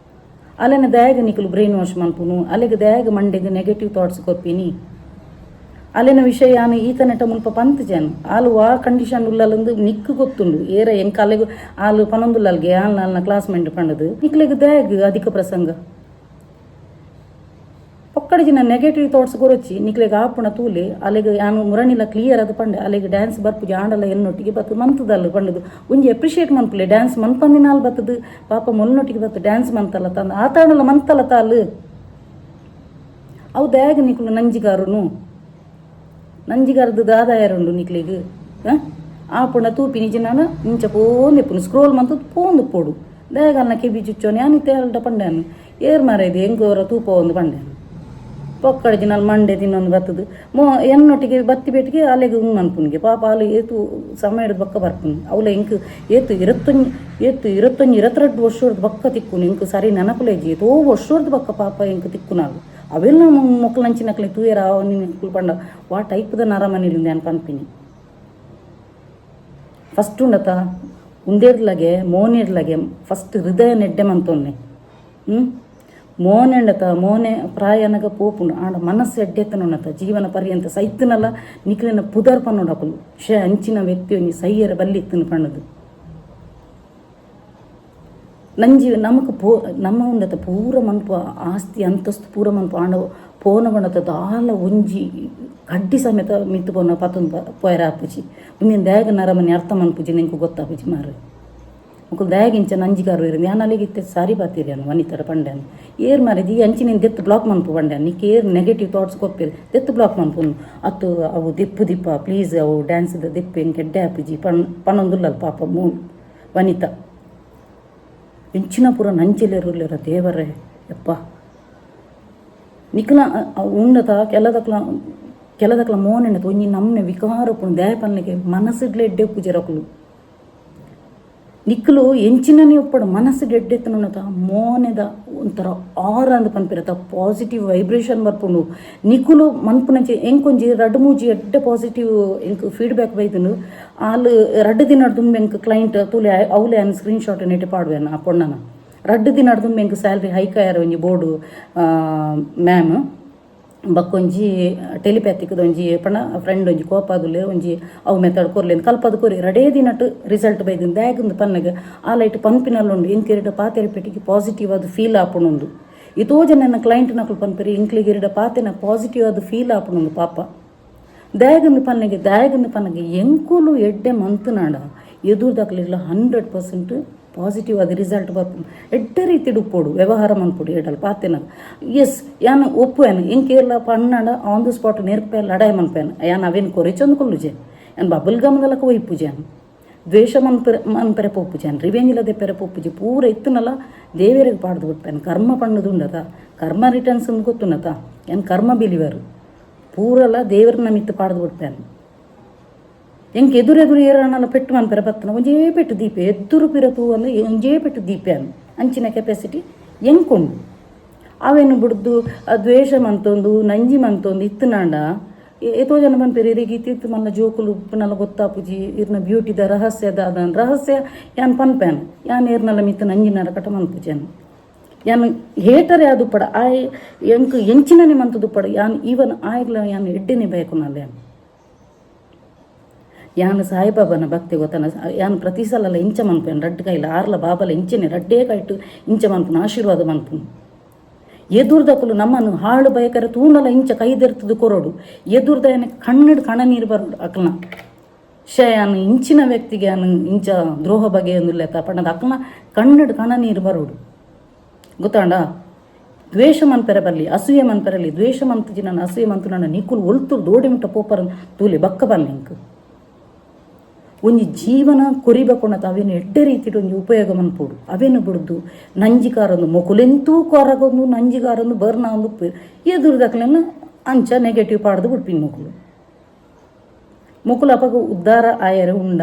Speaker 1: ಅಲ್ಲೇನ ದಯಾಗ ನಿಕಲು ಬ್ರೈನ್ ವಾಶ್ ಮನ್ಪುನು ಅಲ್ಲಿಗೆ ದಯಾಗ ಮಂಡೆಗೆ ನೆಗೆಟಿವ್ ಥಾಟ್ಸ್ ಕೊರ್ಪಿನಿ ಅಲ್ಲಿನ ವಿಷಯ ಯಾನು ಈತ ನೆಟ ಮುಲ್ಪ ಪಂತಜಾನು ಆಲು ಆ ಕಂಡೀಷನ್ ಉಲ್ಲಂದು ನಿಕ್ಕು ಗೊತ್ತುಂಡು ಏರ ಎಂಕ ಅಲ್ಲಿಗೂ ಆಲು ಪನೊಂದುಲ್ಲಲ್ಗೆ ಆಲ್ನ ಕ್ಲಾಸ್ಮೇಟ್ ಪಂಡದು ನಿಕ್ಲೆಗ್ ದ್ಯಾಗ್ ಅಧಿಕ ಪ್ರಸಂಗ ಒಕ್ಕಡಿಜಿನ ನೆಗೆಟಿವ್ ಥಾಟ್ಸ್ ಗೊರೊಚ್ಚಿ ನಿಕ್ಲೆಗ್ ಆಪುಣ ತೂಲೆ ಅಲ್ಲಿಗೆ ಯಾನು ಮುರಣಿಲ ಕ್ಲಿಯರ್ ಅದು ಪಂಡೆ ಅಲ್ಲಿಗೆ ಡ್ಯಾನ್ಸ್ ಬರ್ಪುಜಿ ಆಂಡಲ ಎನ್ನೊಟ್ಟಿಗೆ ಬತ್ತು ಮಂತದಲ್ಲ ಪಂಡದು ಒಂಜಿ ಅಪ್ರಿಷಿಯೇಟ್ ಮನ್ಪುಲೆ ಡ್ಯಾನ್ಸ್ ಮನ್ಪಂದಿನಾಲ್ ಬತ್ತದು ಪಾಪ ಮೊನ್ನೊಟ್ಟಿಗೆ ಬತ್ತು ಡ್ಯಾನ್ಸ್ ಮಂತಲ್ಲ ತಂದು ಆತಾಡಲ್ಲ ಮಂತಲ್ಲ ತಾಲು ಅವು ದ್ಯಾಗ್ ನಿಕ್ಲು ನಂಜಿಗಾರದು ಆದಾಯರುಂಡು ನಿಕ್ಲಿಗೆ ಆಪುಣ ತೂಪಿ ನಿಜನಾನ ಇಂಚ ಪೋಂದೆಪ್ಪುನು ಸ್ಕ್ರೋಲ್ ಮಂತು ಪೋಂದು ಪೋಡು ದ್ಯಾಗಲ್ನ ಕೆಬಿ ಚುಚ್ಚೋನೆ ಅನಿತೆ ಅಲ್ಟ ಪಂಡ್ಯಾನು ಏರ್ ಮಾರೈದು ಹೆಂಗೋರ ತೂಪ ಒಂದು ಪಂಡ್ಯಾನು ಪೊಕ್ಕಡಿಜಿ ನಲ್ಲಿ ಮಂಡೆ ತಿನ್ನೊಂದು ಬತ್ತದು ಎನ್ನೊಟ್ಟಿಗೆ ಬತ್ತಿ ಬೇಟಿಗೆ ಅಲೆಗೆ ಅನ್ಪುನಿಗೆ ಪಾಪ ಅಲ್ಲಿ ಏತು ಸಮಯದ ಬಕ್ಕ ಬರ್ಪುನು ಅವಳ ಎಂಕ್ ಏತು 22 ವರ್ಷದ ಬಕ್ಕ ತಿಕ್ಕುನು ಎಂಕ್ ಸರಿ ನೆನಪುಲೇಜಿ ಏತೋ ವರ್ಷದ ಬಕ್ಕ ಪಾಪ ಎಂಕ್ ತಿಕ್ಕುನಾಗು ಅವೆಲ್ಲ ಮೊಕ್ಕಲು ನಂಚಿನಕ್ಲೆ ತೂಯರ ನಿನ್ನ ಪಂಡ ವಾ ಟೈಪ್ದ ನರಮನಿಲಿಂದ ನಾನು ಪನ್ಪಿನಿ ಫಸ್ಟ್ ಉಂಡತ ಉಂದೇರ್ಲಾಗೆ ಮೋನಿರ್ಲಾಗೆ ಫಸ್ಟ್ ಹೃದಯ ನೆಡ್ಡೆ ಮಂತೊನ್ನೆ ಮೋನೆಂಡತ ಮೋನೆ ಪ್ರಾಯನಗ ಪೋಪುಂಡು ಆಂಡ ಮನಸ್ಸು ಎಡ್ಡೆತ್ತನುಣ್ಣತ ಜೀವನ ಪರ್ಯಂತ ಸೈತನಲ್ಲ ನಿಕ್ಲಿನ ಪುದರ್ ಪನ್ನೋಡಕಲು ಅಂಚಿನ ವ್ಯಕ್ತಿ ಒಂಜಿ ಸೈಯರ ಬಲ್ಲಿತ್ತನು ಪಣ್ಣದು ನಂಜಿ ನಮಕ್ ನಮ್ಮ ಉಂಡತ ಪೂರ ಮನ್ಪು ಆಸ್ತಿ ಅಂತಸ್ತು ಪೂರ ಮನ್ಪು ಆಂಡ ಪೋನ ಬಣ್ಣದ ಆಲ ಒಂಜಿ ಕಡ್ಡಿ ಸಮೇತ ಮಿತ್ತು ಪೋನ ಪತ್ತೊಂದು ಪೋಯರ ಆಪುಜಿ ಒಂದಿನ ದ್ಯಾಗ ನರಮನೆ ಅರ್ಥ ಮನ್ಪುಜಿ ನಿಂಕು ಗೊತ್ತಾಪುಜಿ ಮಾರು ಮಕ್ಕಳು ದ್ಯಾಗ ಇಂಚ ನಂಜಿಗಾರು ಇರೋದು ನಾನು ಅಲ್ಲಿಗಿತ್ತೆ ಸಾರಿ ಬಾತೀರಿ ಅನ್ನು ವನಿತರ ಪಂಡ್ಯಾನು ಏರ್ ಮಾರಿದಿ ಅಂಚಿನ ದೆತ್ತು ಬ್ಲಾಕ್ ಮನ್ಪು ಪಂಡ್ಯಾನು ನಿಕ್ಕೆ ಏರ್ ನೆಗೆಟಿವ್ ಥಾಟ್ಸ್ ಕೊಪ್ಪಿರಿ ದೆತ್ತು ಬ್ಲಾಕ್ ಮನ್ಪುನು ಅತ್ತು ಅವು ದಿಪ್ಪ ಪ್ಲೀಸ್ ಅವು ಡ್ಯಾನ್ಸ್ದ ದಿಪ್ಪು ಹೆಂಗೆ ಎಡ್ಡೆ ಆಪಿಜಿ ಪನ್ನೊಂದುಲ್ಲಲ್ಲ ಪಾಪ ವನಿತ ಇಂಚಿನ ಪೂರ ನಂಜಿಲೆರುಲ್ಲಿರ ದೇವರೇ ಯಪ್ಪ ನಿಕ್ಲ ಉಂಡತ ಕೆಲದಕ್ಲ ಮೋನೆಣ್ಣತ ಒಂಜಿ ನಮ್ಮನೆ ವಿಕಾರ ಪುಣ್ ದ್ಯಾಯ ಪನ್ಲಿಗೆ ಮನಸ್ಸಿಡ್ಲೆ ಎಡ್ಡೆ ಪೂಜೆರಕಲು ನಿಕ್ಲು ಎಂಚಿನನೇ ಒಪ್ಪಡು ಮನಸ್ಸಿಗೆ ಎಡ್ಡೆತ್ತನತ ಮೋನೆದ ಒಂಥರ ಆರ್ ಅಂದ್ ಪನ್ಪಿರತ್ತ ಪಾಸಿಟಿವ್ ವೈಬ್ರೇಷನ್ ಬರ್ಪುಂಡು ನಿಕ್ಕುಲು ಮನ್ಪುನಂಚೆ ಎಂಕೊಂಜಿ 2-3 ಎಡ್ಡೆ ಪಾಸಿಟಿವ್ ಎಂಕ್ ಫೀಡ್ಬ್ಯಾಕ್ ಬೈದನು ಆಲು 2 ದಿನ ತುಂಬ ಎಂಕ್ ಕ್ಲೈಂಟ್ ತೂಲೆ ಅವಲೆ ಅನ್ ಸ್ಕ್ರೀನ್ ಶಾಟ್ ನೆಟ್ಟು ಪಾಡುವೆನ ಆ ಪೊಣ್ಣನ 2 ದಿನ ತುಂಬ ಎಂಕ್ ಸ್ಯಾಲ್ರಿ ಹೈಕಾಯರ ಒಂಜಿ ಬೋರ್ಡು ಮ್ಯಾಮ್ ಬಕ್ಕೊಂಜಿ ಟೆಲಿಪ್ಯಾಥಿಕ್ದು ಒಂಜಿ ಪಣ ಫ್ರೆಂಡ್ ಒಂಜಿ ಕೋಪಾದುಲ್ಲೆ ಒಂಜಿ ಅವು ಮೆಥಡ್ ಕೊರ್ಲಿ ಕಲ್ಪದು ಕೊರಿ 2 ದಿನಟ್ಟು ರಿಸಲ್ಟ್ ಬೈದಿಂದ ದ್ಯಾಗಂದು ಪನ್ನಗೆ ಆ ಲೈಟ್ ಪಂಪಿನಲ್ಲುಂಡು ಎಂಕಿರಿಡ ಪಾತೆರೆ ಪೆಟ್ಟಿಗೆ ಪಾಸಿಟಿವ್ ಅದು ಫೀಲ್ ಆಪುನುಂಡು ಇತೋ ಜನ ಕ್ಲೈಂಟ್ ನಕಲು ಪನ್ಪರಿ ಇಂಕ್ಲಿಗಿರಿಡ ಪಾತೆನ ಪಾಸಿಟಿವ್ ಅದು ಫೀಲ್ ಆಪುನುಂಡು ಪಾಪ ದ್ಯಾಗಂದು ಪನ್ನಗೆ ಎಂಕುಲು ಎಡ್ಡೆ ಮಂತನಾಡ ಎದುರ್ದಾಕ್ಲಿಲ್ಲ 100% ಪಾಸಿಟಿವ್ ಅದು ರಿಸಲ್ಟ್ ಬರ್ಪುಂಡು ಎಡ್ಡೆ ರೀತಿ ಉಪ್ಪೋಡು ವ್ಯವಹಾರ ಮನ್ಪುಡು ಎಡಲ್ ಪಾತೆನ ಎಸ್ ಯಾನು ಒಪ್ಪುವೇನು ಎಂಕೇರ್ಲ ಪಣ್ಣಾಡ ಆನ್ ದ ಸ್ಪಾಟ್ ನೆರ್ಪೆ ಲಡಾಯಿ ಮನ್ಪೇನು ಯಾನು ಅವೇನು ಕೊರೆಚೊಂದು ಕೊಲ್ಲುಜೆ ಯಾನು ಬಬಲ್ ಗಮದಲಕ ಒಯ್ಪುಜಾನು ದ್ವೇಷ ಮನ್ಪೆರೆ ಪೊಪ್ಪುಜಾನು ರಿವೆಂಜ್ ಇಲ್ಲದೆ ಪೆರೆ ಪೊಪ್ಪುಜಿ ಪೂರ ಇತ್ತನಲ್ಲ ದೇವರಿಗೆ ಪಾಡ್ದು ಬಿಡ್ಪೇನು ಕರ್ಮ ಪಣ್ಣದು ಉಂಡತ ಕರ್ಮ ರಿಟರ್ನ್ಸ್ ಅಂತ ಗೊತ್ತುನತ ಏನು ಕರ್ಮ ಬಿಲಿವರು ಪೂರಲ್ಲ ದೇವರನ್ನ ಮಿತ್ತು ಪಾಡ್ದು ಬಿಡ್ಪೇನು ಎಂಕ್ ಎದುರು ಏರನಲ್ಲ ಪೆಟ್ಟು ಮನ್ಪೆರೆ ಬತ್ತನ ಒಂಜೇ ಪೆಟ್ಟು ದೀಪೆ ಎದುರು ಪಿರತು ಅಂದ್ರೆ ಒಂಜೇ ಪೆಟ್ಟು ದೀಪೆ ಅನ್ನು ಅಂಚಿನ ಕೆಪಾಸಿಟಿ ಎಂಕೊಂಡು ಅವೇನು ಬಿಡ್ದು ದ್ವೇಷ ಮಂತೊಂದು ನಂಜಿ ಮಂತೊಂದು ಇತ್ತನಾಂಡ ಎತೋ ಜನ ಮನ್ಪೆರೆ ಇರಿಗೆ ಇತ್ತಿತ್ತು ಮಲ್ಲ ಜೋಕುಲು ಉಪ್ಪುನಲ್ಲ ಗೊತ್ತಾಪುಜಿ ಇರ್ನ ಬ್ಯೂಟಿದ ರಹಸ್ಯದ ಅದನ್ ರಹಸ್ಯ ಯಾನ್ ಪನ್ಪೇನು ಯಾನ್ ಏರ್ನಲ್ಲ ಮಿತ್ತು ನಂಜಿನ ಕಟ ಮನ್ಪುಜಾನು ಯಾನು ಹೇಟರೆ ಅದು ಪಡ ಆಯ್ ಎಂಕ್ ಎಂಚಿನನೆ ಮಂತದು ಪಡ ಯಾನ್ ಈವನ್ ಆಯ್ಗ್ಲ ಯಾನು ಎಡ್ಡೆನೆ ಬೇಕು ನಲ್ಲ ಯಾನು ಸಾಯಿಬಾಬನ ಭಕ್ತಿ ಗೊತ್ತನ ಯಾನು ಪ್ರತಿ ಸಲ ಇಂಚ ಮನ್ಪೇನು 2 ಕೈಲ 6 ಬಾಬಲ ಇಂಚನೆ 2 ಕೈಟು ಇಂಚ ಮನ್ಪುನು ಆಶೀರ್ವಾದ ಮನ್ಪುನು ಎದುರ್ದಕ್ಕಲು ನಮ್ಮನ್ನು ಹಾಳು ಬಯಕರ ತೂನಲ ಇಂಚ ಕೈದೆರ್ತದು ಕೊರೋಡು ಎದುರ್ದ ಏನ ಕಣ್ಣಿಡ್ ಕಣ ನೀರು ಬರೋಡು ಅಕ್ಲನ ಯಾನು ಇಂಚಿನ ವ್ಯಕ್ತಿಗೆ ಯಾನು ಇಂಚ ದ್ರೋಹ ಬಗೆಯೊಂದಿಲ್ಲ ತಪಣದ ಅಕ್ಲನ ಕಣ್ಣಿಡ್ ಕಣ ನೀರು ಬರೋಡು ಗೊತ್ತಾಂಡ ದ್ವೇಷ ಮನ್ಪೆರೆ ಬರಲಿ ಅಸೂಯೆ ಮನ್ಪೆರಲಿ ದ್ವೇಷ ಮಂತಜಿ ನನ್ನ ಅಸೂಯೆ ಮಂತು ನನ್ನ ನಿಕ್ಕುಲು ಒಳ್ತುರು ದೋಡಿ ಮುಟ್ಟ ಪೋಪರನ್ ತೂಲಿ ಬಕ್ಕ ಬರಲಿ ಇಂಕ್ ಒಂಜಿ ಜೀವನ ಕೊರಿಬೇಕೊಂಡತ ಅವೇನು ಎಡ್ಡೆ ರೀತಿಡ್ ಒಂಜಿ ಉಪಯೋಗ ಮನ್ಪೋಡು ಅವೇನು ಬಿಡ್ದು ನಂಜಿಕಾರೊಂದು ಮೊಕುಲೆಂತೂ ಕೊರಗೊಂದು ನಂಜಿಗಾರೊಂದು ಬರ್ನ ಒಂದು ಎದುರ್ದಕ್ಲೆನ ಅಂಚ ನೆಗೆಟಿವ್ ಪಾಡ್ದು ಬಿಡ್ಪಿನ್ ಮೊಕುಲು ಅಪಗ ಉದ್ಧಾರ ಆಯರೆ ಉಂಡ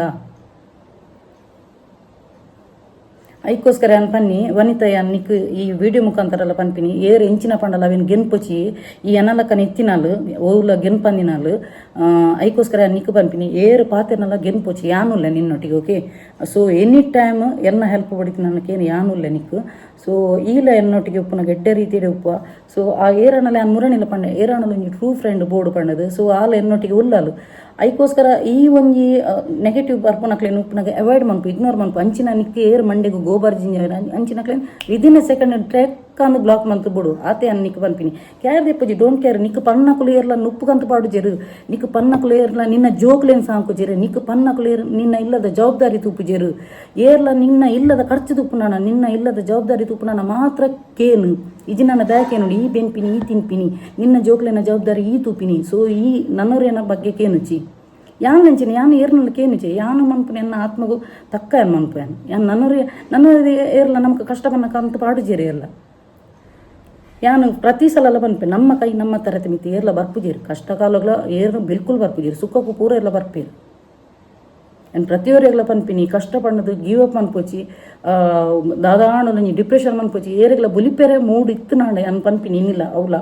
Speaker 1: ಅದಕ್ಕೋಸ್ಕರ ಏನು ಪನ್ನಿ ವನಿತಾ ನಿಕ್ ಈ ವಿಡಿಯೋ ಮುಖಾಂತರ ಪನ್ಪಿನಿ ಏರು ಎಂಚಿನ ಪಂಡಲ ಅವೇನು ಗೆನ್ಪೊಚ್ಚಿ ಈ ಎನಲಕ್ಕನ ಎತ್ತಿನಾಲು ಓಲ ಗೆನ್ಪಂದಿನಾಲು ಅದಕ್ಕೋಸ್ಕರ ನಿಕ್ ಪನ್ಪಿನಿ ಏರು ಪಾತೆನಲ್ಲ ಗೆನ್ಪೊಚ್ಚಿ ಯಾನುಲ್ಲ ನಿನ್ನೊಟ್ಟಿಗೆ ಓಕೆ. ಸೊ ಎನಿ ಟೈಮ್ ಎನ್ನ ಹೆಲ್ಪ್ ಪಡಿತು ನನಗೇನು ಯಾನುಲ್ಲ ನಿಕ್ಕು. ಸೊ ಈಲ ಎನ್ನೊಟ್ಟಿಗೆ ಉಪ್ಪು ನನಗೆ ಎಡ್ಡೆ ರೀತಿಯ ಉಪ್ಪ. ಸೊ ಆ ಏರಣಲ್ಲ ನಾನು ಮುರಣಿಲ್ಲ ಪಂಡೆ ಏರಣಲ್ಲ ಒಂಜಿ ಟ್ರೂ ಫ್ರೆಂಡ್ ಬೋರ್ಡ್ ಪಂಡದು. ಸೊ ಆಲ ಎನ್ನೊಟ್ಟಿಗೆ ಉಲ್ಲಲು ಅದಕ್ಕೋಸ್ಕರ ಈ ಒಂಜಿ ನೆಗೆಟಿವ್ ಬರ್ಪುನಕ್ಲೇನು ಉಪ್ಪುನಾಗ ಅವಾಯ್ಡ್ ಮನ್ಪು ಇಗ್ನೋರ್ ಮನ್ಪು ಅಂಚಿನ ನಿಕ್ಕೆ ಏರು ಮಂಡೆಗೂ ಗೋಬರ್ ಜಿಂಜ ಅಂಚಿನಕ್ಲೇನು ವಿದಿನ್ ಎ ಸೆಕೆಂಡ್ ಟ್ರ್ಯಾಕ್ ಅಂದು ಬ್ಲಾಕ್ ಮಂತ್ ಬಿಡು ಆತೆ ಅನ್ನ ನಿಕ್ ಪನ್ಪಿನಿ ಕ್ಯಾರ್ ದೆಪ್ಪಜಿ ಡೋಂಟ್ ಕೇರ್ ನಿಕ್ ಪನ್ನಕುಲು ಏರ್ಲ ನುಪ್ಪುಗಂತ ಪಾಡು ಜೆರು ನಿಕ್ ಪನ್ನಕುಲು ಏರ್ಲ ನಿನ್ನ ಜೋಕ್ಲೇನು ಸಾಂಕು ಜೆರು ನಿಕ್ ಪನ್ನಕುಲು ಏರ್ ನಿನ್ನ ಇಲ್ಲದ ಜವಾಬ್ದಾರಿ ತೂಪು ಜೆರು ಏರ್ಲ ನಿನ್ನ ಇಲ್ಲದ ಖರ್ಚು ತುಪ್ಪುನಾನ ನಿನ್ನ ಇಲ್ಲದ ಜವಾಬ್ದಾರಿ ತುಪ್ಪುನಾನ ಮಾತ್ರ ಕೇನು ಇಜಿ ನನ್ನ ಬ್ಯಾಕೆ ನೋಡಿ ಈ ಬೆನ್ಪಿನಿ ಈ ತಿನ್ಪಿನಿ ನಿನ್ನ ಜೋಕ್ಲೇನ ಜವಾಬ್ದಾರಿ ಈ ತೂಪಿನಿ. ಸೊ ಈ ನನ್ನೂರೇನ ಬಗ್ಗೆ ಕೇನುಚಿ ಯಾನು ನೆಂಚಿನ ಯಾನು ಏರ್ನಲ್ಲಿ ಕೇನುಚಿ ಯಾನು ಮನ್ಪು ಎನ್ನ ಆತ್ಮಗೂ ತಕ್ಕ ಏನು ಮನ್ಪು ಯಾನು ನನ್ನೂರೇ ಏರ್ಲ ನಮ್ಗೆ ಕಷ್ಟ ಬನ್ನ ಕಂತ ಪಾಡು ಜೇರಿ ಏರ್ಲ ಯಾನು ಪ್ರತಿ ಸಲ ಬಂದ್ಪೆ ನಮ್ಮ ಕೈ ನಮ್ಮ ತರತೆ ಮಿತಿ ಏರ್ಲ ಬರ್ಪುಜೀರು ಕಷ್ಟ ಕಾಲಗಳ ಏರು ಬಿಲ್ಕುಲ್ ಬರ್ಪುಜೀರು ಸುಖಕ್ಕೂ ಪೂರ ಎಲ್ಲ ಬರ್ಪೀರು ಏನು ಪ್ರತಿಯೊರೆಗ್ಲ ಪನ್ಪಿನಿ ಕಷ್ಟ ಪಣ್ಣದು ಗೀವ್ ಅಪ್ ಮನ್ಪೋಚಿ ದಾದಾಣಲು ಡಿಪ್ರೆಷನ್ ಮನ್ಪೋಚಿ ಏರೆಗ್ಲ ಬುಲಿಪೆರೆ ಮೂಡ್ ಇತ್ತು ನಾಳೆ ಅನ್ ಪನ್ಪಿನಿ ಇನ್ನಿಲ್ಲ ಅವಲ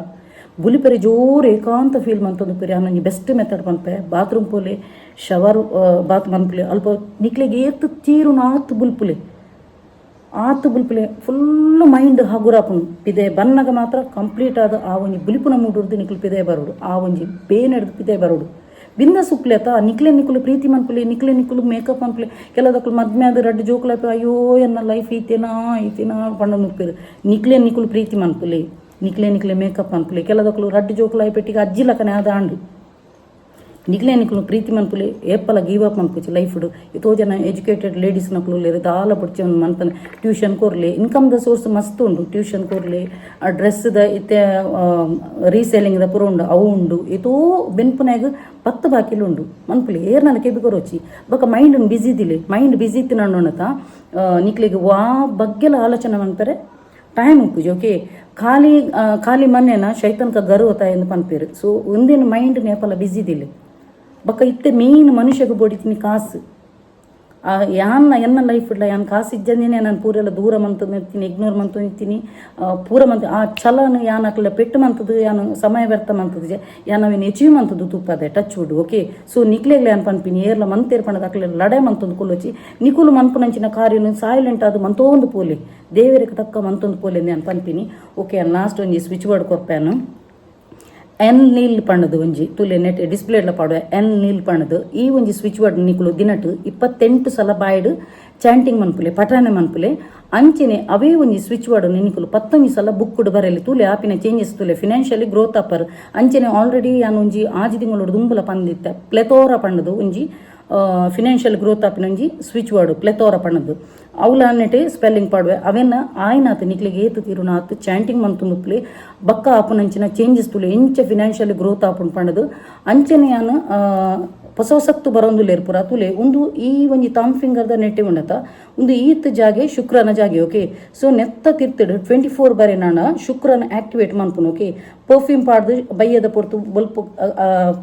Speaker 1: ಬುಲಿಪೆರೆ ಜೋರು ಏಕಾಂತ ಫೀಲ್ ಮಂತಂದು ಪೆರಿ ಅನ್ನೊಂಜಿ ಬೆಸ್ಟ್ ಮೆಥಡ್ ಪನ್ಪೆ ಬಾತ್ರೂಮ್ ಪೋಲೆ ಶವರ್ ಬಾತ್ ಮನ್ಪುಲೆ ಅಲ್ಪ ನಿಕ್ಲೆಗೆ ಏತು ತೀರು ನಾತು ಬುಲ್ಪುಲೆ ಆತು ಬುಲ್ಪುಲೆ ಫುಲ್ಲು ಮೈಂಡ್ ಹಗುರಾಪುನು ಪಿದೆ ಬನ್ನಗ ಮಾತ್ರ ಕಂಪ್ಲೀಟ್ ಆದ ಆ ಒಂಜಿ ಬುಲಿಪುನ ಮೂಡುರ್ದು ನಿಕ್ಲು ಪಿದೆ ಬರೋಡು ಆ ಒಂಜಿ ಬೇನೆಡ್ದು ಪಿದೆ ಬರೋಡು ಬಿಂದ ಸುಪ್ಲೆ ಆತ ನಿಕ್ಲೆ ನಿಕ್ಕಲು ಪ್ರೀತಿ ಮನ್ಪುಲೆ ನಿಕ್ಲೆ ನಿಕ್ಕಲು ಮೇಕಪ್ ಮನ್ಪುಲೆ ಕೆಲದಕ್ಕಲು ಮದ್ಮೆ ಆದ ರಡ್ಡು ಜೋಕ್ಲಾಪೆ ಅಯ್ಯೋ ಎನ್ನ ಲೈಫ್ ಈತೇನಾ ಪಂಡ ನುಪ್ಪೇರು ನಿಕ್ಲೆ ನಿಕ್ಕಲು ಪ್ರೀತಿ ಮನ್ಪುಲೆ ನಿಕ್ಲೆ ಮೇಕಪ್ ಮನ್ಪುಲೆ ಕೆಲದಕ್ಕಲು ರಡ್ಡು ಜೋಕ್ಲಾಯ್ ಪೆಟ್ಟಿಗೆ ಅಜ್ಜಿಲಕನೆ ಆದ ಆಂಡು ನಿಕ್ಲೆ ನಿಕ್ಲು ಪ್ರೀತಿ ಮನ್ಪುಲೆ ಏಪಲ ಗೀವ್ ಅಪ್ ಮನ್ಪುಚ್ಚಿ ಲೈಫ್ಡು ಎಷ್ಟೋ ಜನ ಎಜುಕೇಟೆಡ್ ಲೇಡೀಸ್ ನಕ್ಲು ಲೇರು ದಾಲ ಪುಡ್ಚಿ ಒಂದು ಮನ್ಪನೆ ಟ್ಯೂಷನ್ ಕೊರ್ಲೆ ಇನ್ಕಮ್ದ ಸೋರ್ಸ್ ಮಸ್ತ್ ಉಂಡು ಟ್ಯೂಷನ್ ಕೊರ್ಲೆ ಆ ಡ್ರೆಸ್ದ ಇತ್ತೆ ರೀಸೇಲಿಂಗ್ದ ಪೂರ ಉಂಡು ಅವು ಉಂಡು ಎಷ್ಟೋ ಬೆನ್ಪುನಾಗ 10 ಬಾಕಿಲು ಉಂಡು ಮನ್ಪುಲೆ ಏರ್ನಲ್ಲ ಕೆಬಿ ಕೊರೊಚ್ಚಿ ಬೊಕ ಮೈಂಡ್ ಬಿಸಿ ಇದ್ದಿಲ್ಲ ಮೈಂಡ್ ಬಿಸಿ ಇತ್ತು ನನ್ನೊಣತ ನಿಕ್ಲಿಗೆ ವಾ ಬಗ್ಗೆಲ್ಲ ಆಲೋಚನೆ ಮನ್ಪರೆ ಟೈಮ್ ಉಪ್ಪುಜಿ ಓಕೆ ಖಾಲಿ ಮನ್ನೆನ ಶೈತನ್ಕ ಗರು ಹೋತಾ ಎಂದು ಪನ್ಪೇರು. ಸೊ ಒಂದಿನ ಮೈಂಡ್ ನೇಪಲ ಬಿಸಿ ಇದ್ದಿಲ್ಲ ಬೊಕ್ಕ ಇತ್ತೆ ಮೇನ್ ಮನುಷ್ಯಗೆ ಬೋಡಿತೀನಿ ಕಾಸು ಎನ್ನ ಲೈಫ್ ಇಲ್ಲ ಯಾನು ಕಾಸು ಇಜ್ಜಂದಿನೇ ನಾನು ಪೂರೆಲ್ಲ ದೂರ ಮಂತು ನಿಂತೀನಿ ಇಗ್ನೋರ್ ಮಂತು ನಿಂತೀನಿ ಪೂರ ಮಂತು ಆ ಛಲನು ಯಾನು ಹಾಕಲ್ಲ ಪೆಟ್ಟು ಮಂತದ್ದು ಯಾನು ಸಮಯ ವ್ಯರ್ಥ ಮಂತದ್ದು ಯಾನವೇನು ಅಚೀವ್ ಮಂತದ್ದು ತುಪ್ಪದೆ ಟಚ್ ವುಡ್ ಓಕೆ. ಸೊ ನಿಕ್ಲೆಗ್ಲೆ ಏನು ಪನ್ಪಿನಿ ಏರ್ಲ ಮಂತೇರ್ ಪಣದ ಹಾಕಲೆ ಲಡೆ ಮಂತೊಂದು ಕುಲೋಚಿ ನಿಕುಲು ಮನ್ಪುನಂಚಿನ ಕಾರ್ಯನು ಸಾಯ್ಲೆಂಟ್ ಅದು ಮಂತೊಂದು ಪೋಲೆ ದೇವರಿಗೆ ತಕ್ಕ ಮಂತೊಂದು ಪೋಲೆ ನಾನು ಪನ್ಪಿನಿ ಓಕೆ. ಲಾಸ್ಟ್ ಒಂಜಿ ಸ್ವಿಚ್ ಬೋರ್ಡ್ ಕೊರ್ಪ್ಯಾನು ಎನ್ ನೀಲ್ ಪಣ್ಣದು ಒಂಜಿ ತುಲೆ ನೆಟ್ ಡಿಸ್ಪ್ಲೇಡ್ಲ ಪಾಡುವ ಎನ್ ನೀಲ್ ಪಣ್ಣದು ಈ ಒಂಜಿ ಸ್ವಿಚ್ ಬೋರ್ಡ್ ನಿಕುಲು ದಿನಟು 28 ಸಲ ಬಾಯ್ಡು ಚಾಂಟಿಂಗ್ ಮನ್ಪುಲೆ ಪಠಾಣೆ ಮನ್ಪುಲೆ ಅಂಚೆನೆ ಅವೇ ಒಂಜಿ ಸ್ವಿಚ್ ಬೋರ್ಡ್ ನಿಕುಲು 11 ಸಲ ಬುಕ್ಡ್ ಬರಲಿ ತುಲೆ ಆಪಿನ ಚೇಂಜಸ್ ತುಲೆ ಫಿನಾನ್ಷಿಯಲಿ ಗ್ರೋತ್ ಅಪ್ಪರ್ ಅಂಚೆನೆ ಆಲ್ರೆಡಿ ಯಾನು ಒಂಜಿ ಆಜಿ ತಿಂಗಳು ದುಂಬುಲ ಪಂದಿತ್ತ ಪ್ಲೆತೋರ ಪಣ್ಣದು ಒಂಜಿ ಫಿನಾನ್ಷಿಯಲ್ ಗ್ರೋತ್ ಆಪಿನ ಒಂಜಿ ಸ್ವಿಚ್ ಬೋರ್ಡ್ ಪ್ಲೆತೋರ ಪಣ್ಣದು ಅವಲ ಅನ್ನೆಟೆ ಸ್ಪೆಲ್ಲಿಂಗ್ ಪಾಡುವೆ ಅವೆನ್ನ ಆಯ್ನಾತು ನಿಕ್ಲಿಗೆ ಏತು ತೀರುನಾತು ಚಾಂಟಿಂಗ್ ಮಂತುಂದುಪ್ಲೆ ಬಕ್ಕ ಆಪುನಂಚಿನ ಚೇಂಜಸ್ ತುಲೆ ಎಂಚ ಫಿನಾನ್ಷಿಯಲಿ ಗ್ರೋತ್ ಆಪುನ್ ಪಣ್ಣದು ಅಂಚನೆ ಯಾನು ಹೊಸತ್ತು ಬರೋಂದು ಲೇರ್ಪುರ ತುಲೆ ಒಂದು ಈ ಒಂಜಿ ತಾಮ್ ಫಿಂಗರ್ದ ನೆಟ್ಟೆ ಉಂಡತ ಒಂದು ಈತ್ ಜಾಗೆ ಶುಕ್ರನ ಜಾಗೆ ಓಕೆ. ಸೊ ನೆತ್ತ ತಿರ್ತಿಡು 24 ಬರೆ ನಾನ ಶುಕ್ರನ ಆಕ್ಟಿವೇಟ್ ಮನ್ಪುನು ಓಕೆ. ಪರ್ಫ್ಯೂಮ್ ಪಾಡ್ದು ಬೈಯದ ಪೊರ್ತು ಬೊಲ್ಪ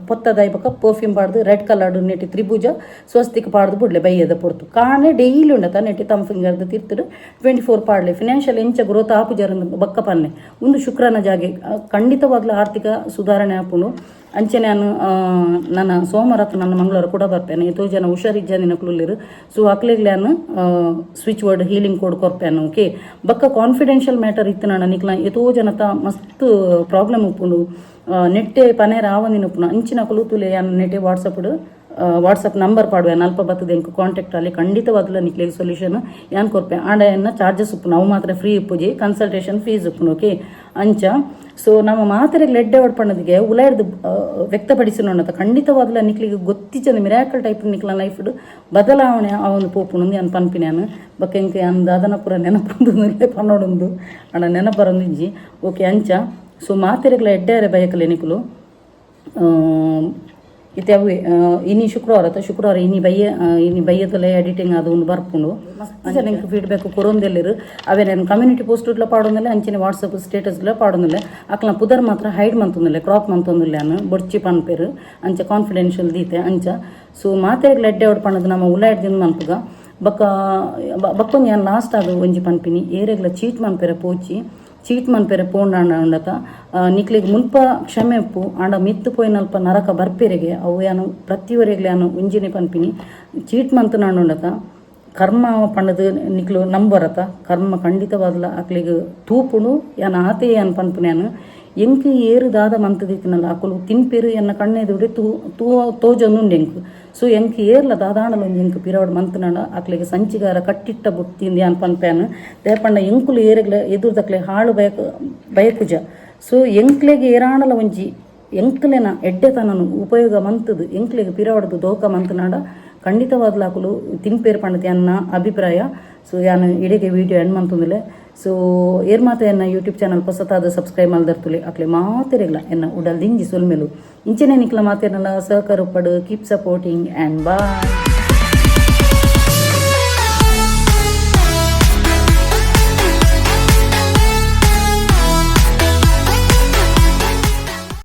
Speaker 1: ಪೊತ್ತದಾಯಿ ಬಕ್ಕ ಪರ್ಫ್ಯೂಮ್ ಪಾಡ್ದು ರೆಡ್ ಕಲರ್ಡ್ ನೆಟ್ಟಿ ತ್ರಿಭುಜ ಸ್ವಸ್ತಿಕ್ ಪಾಡ್ದು ಬಿಡ್ಲೆ ಬೈಯದ ಪೊರ್ತು ಕಾಣೆ ಡೈಲಿ ಉಂಡತ ನೆಟ್ಟಿ ತಮ್ಮ ಫಿಂಗರ್ದ ತಿರ್ತಿಡು 24 ಪಾಡ್ಲೆ ಫಿನಾನ್ಷಿಯಲ್ ಎಂಚ ಗ್ರೋತ್ ಆಪು ಜರ ಬಕ್ಕ ಪನ್ನೆ ಒಂದು ಶುಕ್ರನ ಜಾಗೆ ಖಂಡಿತವಾಗ್ಲೂ ಆರ್ಥಿಕ ಸುಧಾರಣೆ ಆಪುನು ಅಂಚೆ ನಾನು ನನ್ನ ಸೋಮವಾರ ನನ್ನ ಮಂಗಳವಾರ ಕೂಡ ಬರ್ತೇನೆ ಎಷ್ಟೋ ಜನ ಹುಷಾರಿಜ್ಜಾನಿನ ಕುಳ್ಳಿರು. ಸೊ ಅಕ್ಲೆಗ್ಲೆ ನಾನು ಸ್ವಿಚ್ ಬೋರ್ಡ್ ಹೀಲಿಂಗ್ ಕೋಡ್ ಕೊರ್ಪೇನು ಓಕೆ. ಬಕ್ಕ ಕಾನ್ಫಿಡೆನ್ಷಿಯಲ್ ಮ್ಯಾಟರ್ ಇತ್ತು ನಾನು ನಿಕ್ಲ ಎಷ್ಟೋ ಜನತ ಮಸ್ತ್ ಪ್ರಾಬ್ಲಮ್ ಉಪ್ಪುಂಡು ನೆಟ್ಟೆ ಪನೇರ ಆವಂದಿನ ಉಪ್ಪುನ ಅಂಚಿನ ಕುಲು ತುಲೆ ಯಾನು ನೆಟ್ಟೆ ವಾಟ್ಸಪ್ ನಂಬರ್ ಪಾಡುವೆ ಅಲ್ಪ ಬರ್ತದೆ ಎಂಕು ಕಾಂಟ್ಯಾಕ್ಟ್ ಅಲ್ಲಿ ಖಂಡಿತವಾಗ್ಲ ನಿಕ್ಲೆಗೆ ಸೊಲ್ಯೂಷನ್ ಯಾನ್ ಕೊರ್ಪೆ ಆಂಡ ಚಾರ್ಜಸ್ ಉಪ್ಪುನು ಅವು ಮಾತ್ರ ಫ್ರೀ ಉಪ್ಪುಜಿ ಕನ್ಸಲ್ಟೇಷನ್ ಫೀಸ್ ಉಪ್ಪುನು ಓಕೆ ಅಂಚ. ಸೊ ನಮ್ಮ ಮಾತೆರೆಗ್ಲ ಎಡ್ಡೆ ಒಡ್ಪಣ್ಣದಿಗೆ ಉಲಾಯ್ದು ವ್ಯಕ್ತಪಡಿಸಿನೋಣತ ಖಂಡಿತವಾಗ್ಲ ನಿಕ್ಲಿಗೆ ಗೊತ್ತಿಚ್ಚಂದು ಮಿರಾಕಲ್ ಟೈಪ್ ನಿಕ್ಲ ಲೈಫ್ ಬದಲಾವಣೆ ಆ ಒಂದು ಪೋಪುನೊಂದು ನಾನು ಪನ್ಪಿನಿ ನಾನು ಬಕ್ಕ ಎಂಕೆ ಅಂದ ಅದನ್ನ ಪೂರ ನೆನಪೊಂದು ಪನ್ನೋಡೊಂದು ಅಣ್ಣ ನೆನಪು ಬರೋಂದಿಜ್ಜಿ ಓಕೆ ಅಂಚ. ಸೊ ಮಾತೆರೆಗ್ಲ ಎಡ್ಡೆ ಬಯಕಲೆ ನಿಕ್ಲು ಇತ್ತೆ ಅವು ಇನಿ ಶುಕ್ರವಾರ ಇನಿ ಬಯ್ಯದಲ್ಲ ಎಡಿಟಿಂಗ್ ಅದು ಒಂದು ಬರ್ಪುಂಡು ಮಸ್ತ್ ಜನ ಎಂಕ್ ಫೀಡ್ಬ್ಯಾಕ್ ಕೊರೊಂದೆಲ್ಲಿರು ಅವೇ ನಾನು ಕಮ್ಯುನಿಟಿ ಪೋಸ್ಟ್ ಇಟ್ಲ ಪಾಡೋದಿಲ್ಲ ಅಂಚಿನ ವಾಟ್ಸಪ್ ಸ್ಟೇಟಸ್ಲ ಪಾಡೋದಿಲ್ಲ ಅಕ್ಲ ಪುದರ್ ಮಾತ್ರ ಹೈಡ್ ಮಂತೊಂದಿಲ್ಲ ಕ್ರಾಪ್ ಮಂತೊಂದಿಲ್ಲ ನಾನು ಬೊಡ್ಚಿ ಪನ್ಪೇರು ಅಂಚ ಕಾನ್ಫಿಡೆನ್ಷಿಯಲ್ ದೀತೆ ಅಂಚ. ಸೊ ಮಾತೆರೆಗ್ಲ ಎಡ್ಡೆ ಹೊಡ್ ಪಣ್ಣದು ನಮ್ಮ ಉಲಾಯ್ಡ್ದಿಂದ ಮನ್ಪುಗ ಬಕ್ಕೊಂದು ಯಾನು ಲಾಸ್ಟ್ ಅದು ಒಂಜಿ ಪನ್ಪಿನಿ ಏರೆಗ್ಲ ಚೀಟ್ ಮನ್ಪೆರೆ ಪೋಚಿ ಚೀಟ್ ಮನ್ಪೆರೆ ಪೋಂಡ ಉಂಡತ ನಿಕ್ಲಿಗೆ ಮುಲ್ಪ ಕ್ಷಮೆ ಉಪ್ಪು ಆಂಡ ಮಿತ್ತು ಪೋಯಿನಲ್ಪ ನರಕ ಬರ್ಪೆರೆಗೆ ಅವು ಯಾನು ಪ್ರತಿವರೆಗ್ಲಿ ಯಾನು ಒಂಜಿನಿ ಪನ್ಪಿನಿ ಚೀಟ್ ಮಂತ್ ಉಂಡತ ಕರ್ಮ ಪಂಡದು ನಿಕ್ಲು ನಂಬರತ ಕರ್ಮ ಖಂಡಿತವಾದ್ಲ ಅಕ್ಲಿಗೆ ತೂಪುಡು ಯಾನ ಆತೆ ಯಾನ್ ಪನ್ಪುನ್ಯಾನು ಎಂಕ್ ಏರು ದಾದ ಮಂತದಿತ್ತಿನಲ್ಲ ಅಕುಲು ತಿನ್ಪೇರು ಎನ್ನ ಕಣ್ಣೆದುಡೆ ತೋಜೊಂದುಂಡು ಎಂಕ್ ಸೊ ಎಂಕ್ ಏರ್ಲ ದಾದಾಂಡಲ ಒಂಜಿ ಎಂಕ್ ಪಿರವಡ್ ಮಂತನಾಡ ಅಕ್ಲಿಗೆ ಸಂಚಿಗಾರ ಕಟ್ಟಿಟ್ಟ ಬುಟ್ಟಿಂದ ಯಾನ್ ಪನ್ಪೇನು ದೇಪಂಡ ಎಂಕುಲು ಏರೆಗ್ಲ ಎದುರ್ದಕ್ಲೆ ಹಾಳು ಬಯಕುಜ ಸೊ ಎಂಕ್ಲೆಗೆ ಏರಾಣಲ ಒಂಜಿ ಎಂಕ್ಲೆನ ಎಡ್ಡೆತನನು ಉಪಯೋಗ ಮಂತದು ಎಂಕ್ಲೆಗೆ ಪಿರವಡ್ದು ದೋಕ ಮಂತನಾಡ ಖಂಡಿತವಾದ್ಲಾಕುಲು ತಿನ್ಪೇರು ಪಂಡತಿ ಅನ್ನ ಅಭಿಪ್ರಾಯ ಸೊ ಯಾನು ಇಡೆಗೆ ವಿಡಿಯೋ ಎಂಡ್ ಮಂತಂದಿಲೆ ಸೊ ಏರ್ ಮಾತ ಎನ್ನ ಯೂಟ್ಯೂಬ್ ಚಾನಲ್ ಹೊಸತಾದ ಸಬ್ಸ್ಕ್ರೈಬ್ ಮಲ್ದರ್ತುಲೆ ಅಕ್ಲೆ ಮಾತೆರೆಗ್ಲ ಎನ್ನ ಉಡಲ್ ದಿಂಜಿ ಸೊಲ್ಮೆಲು ಇಂಚೆನೆ ನಿಕ್ಲ ಮಾತೇನಲ್ಲ ಸಹಕಾರ ಪಡು ಕೀಪ್ ಸಪೋರ್ಟಿಂಗ್ ಆ್ಯಂಡ್ ಬಾಯ್.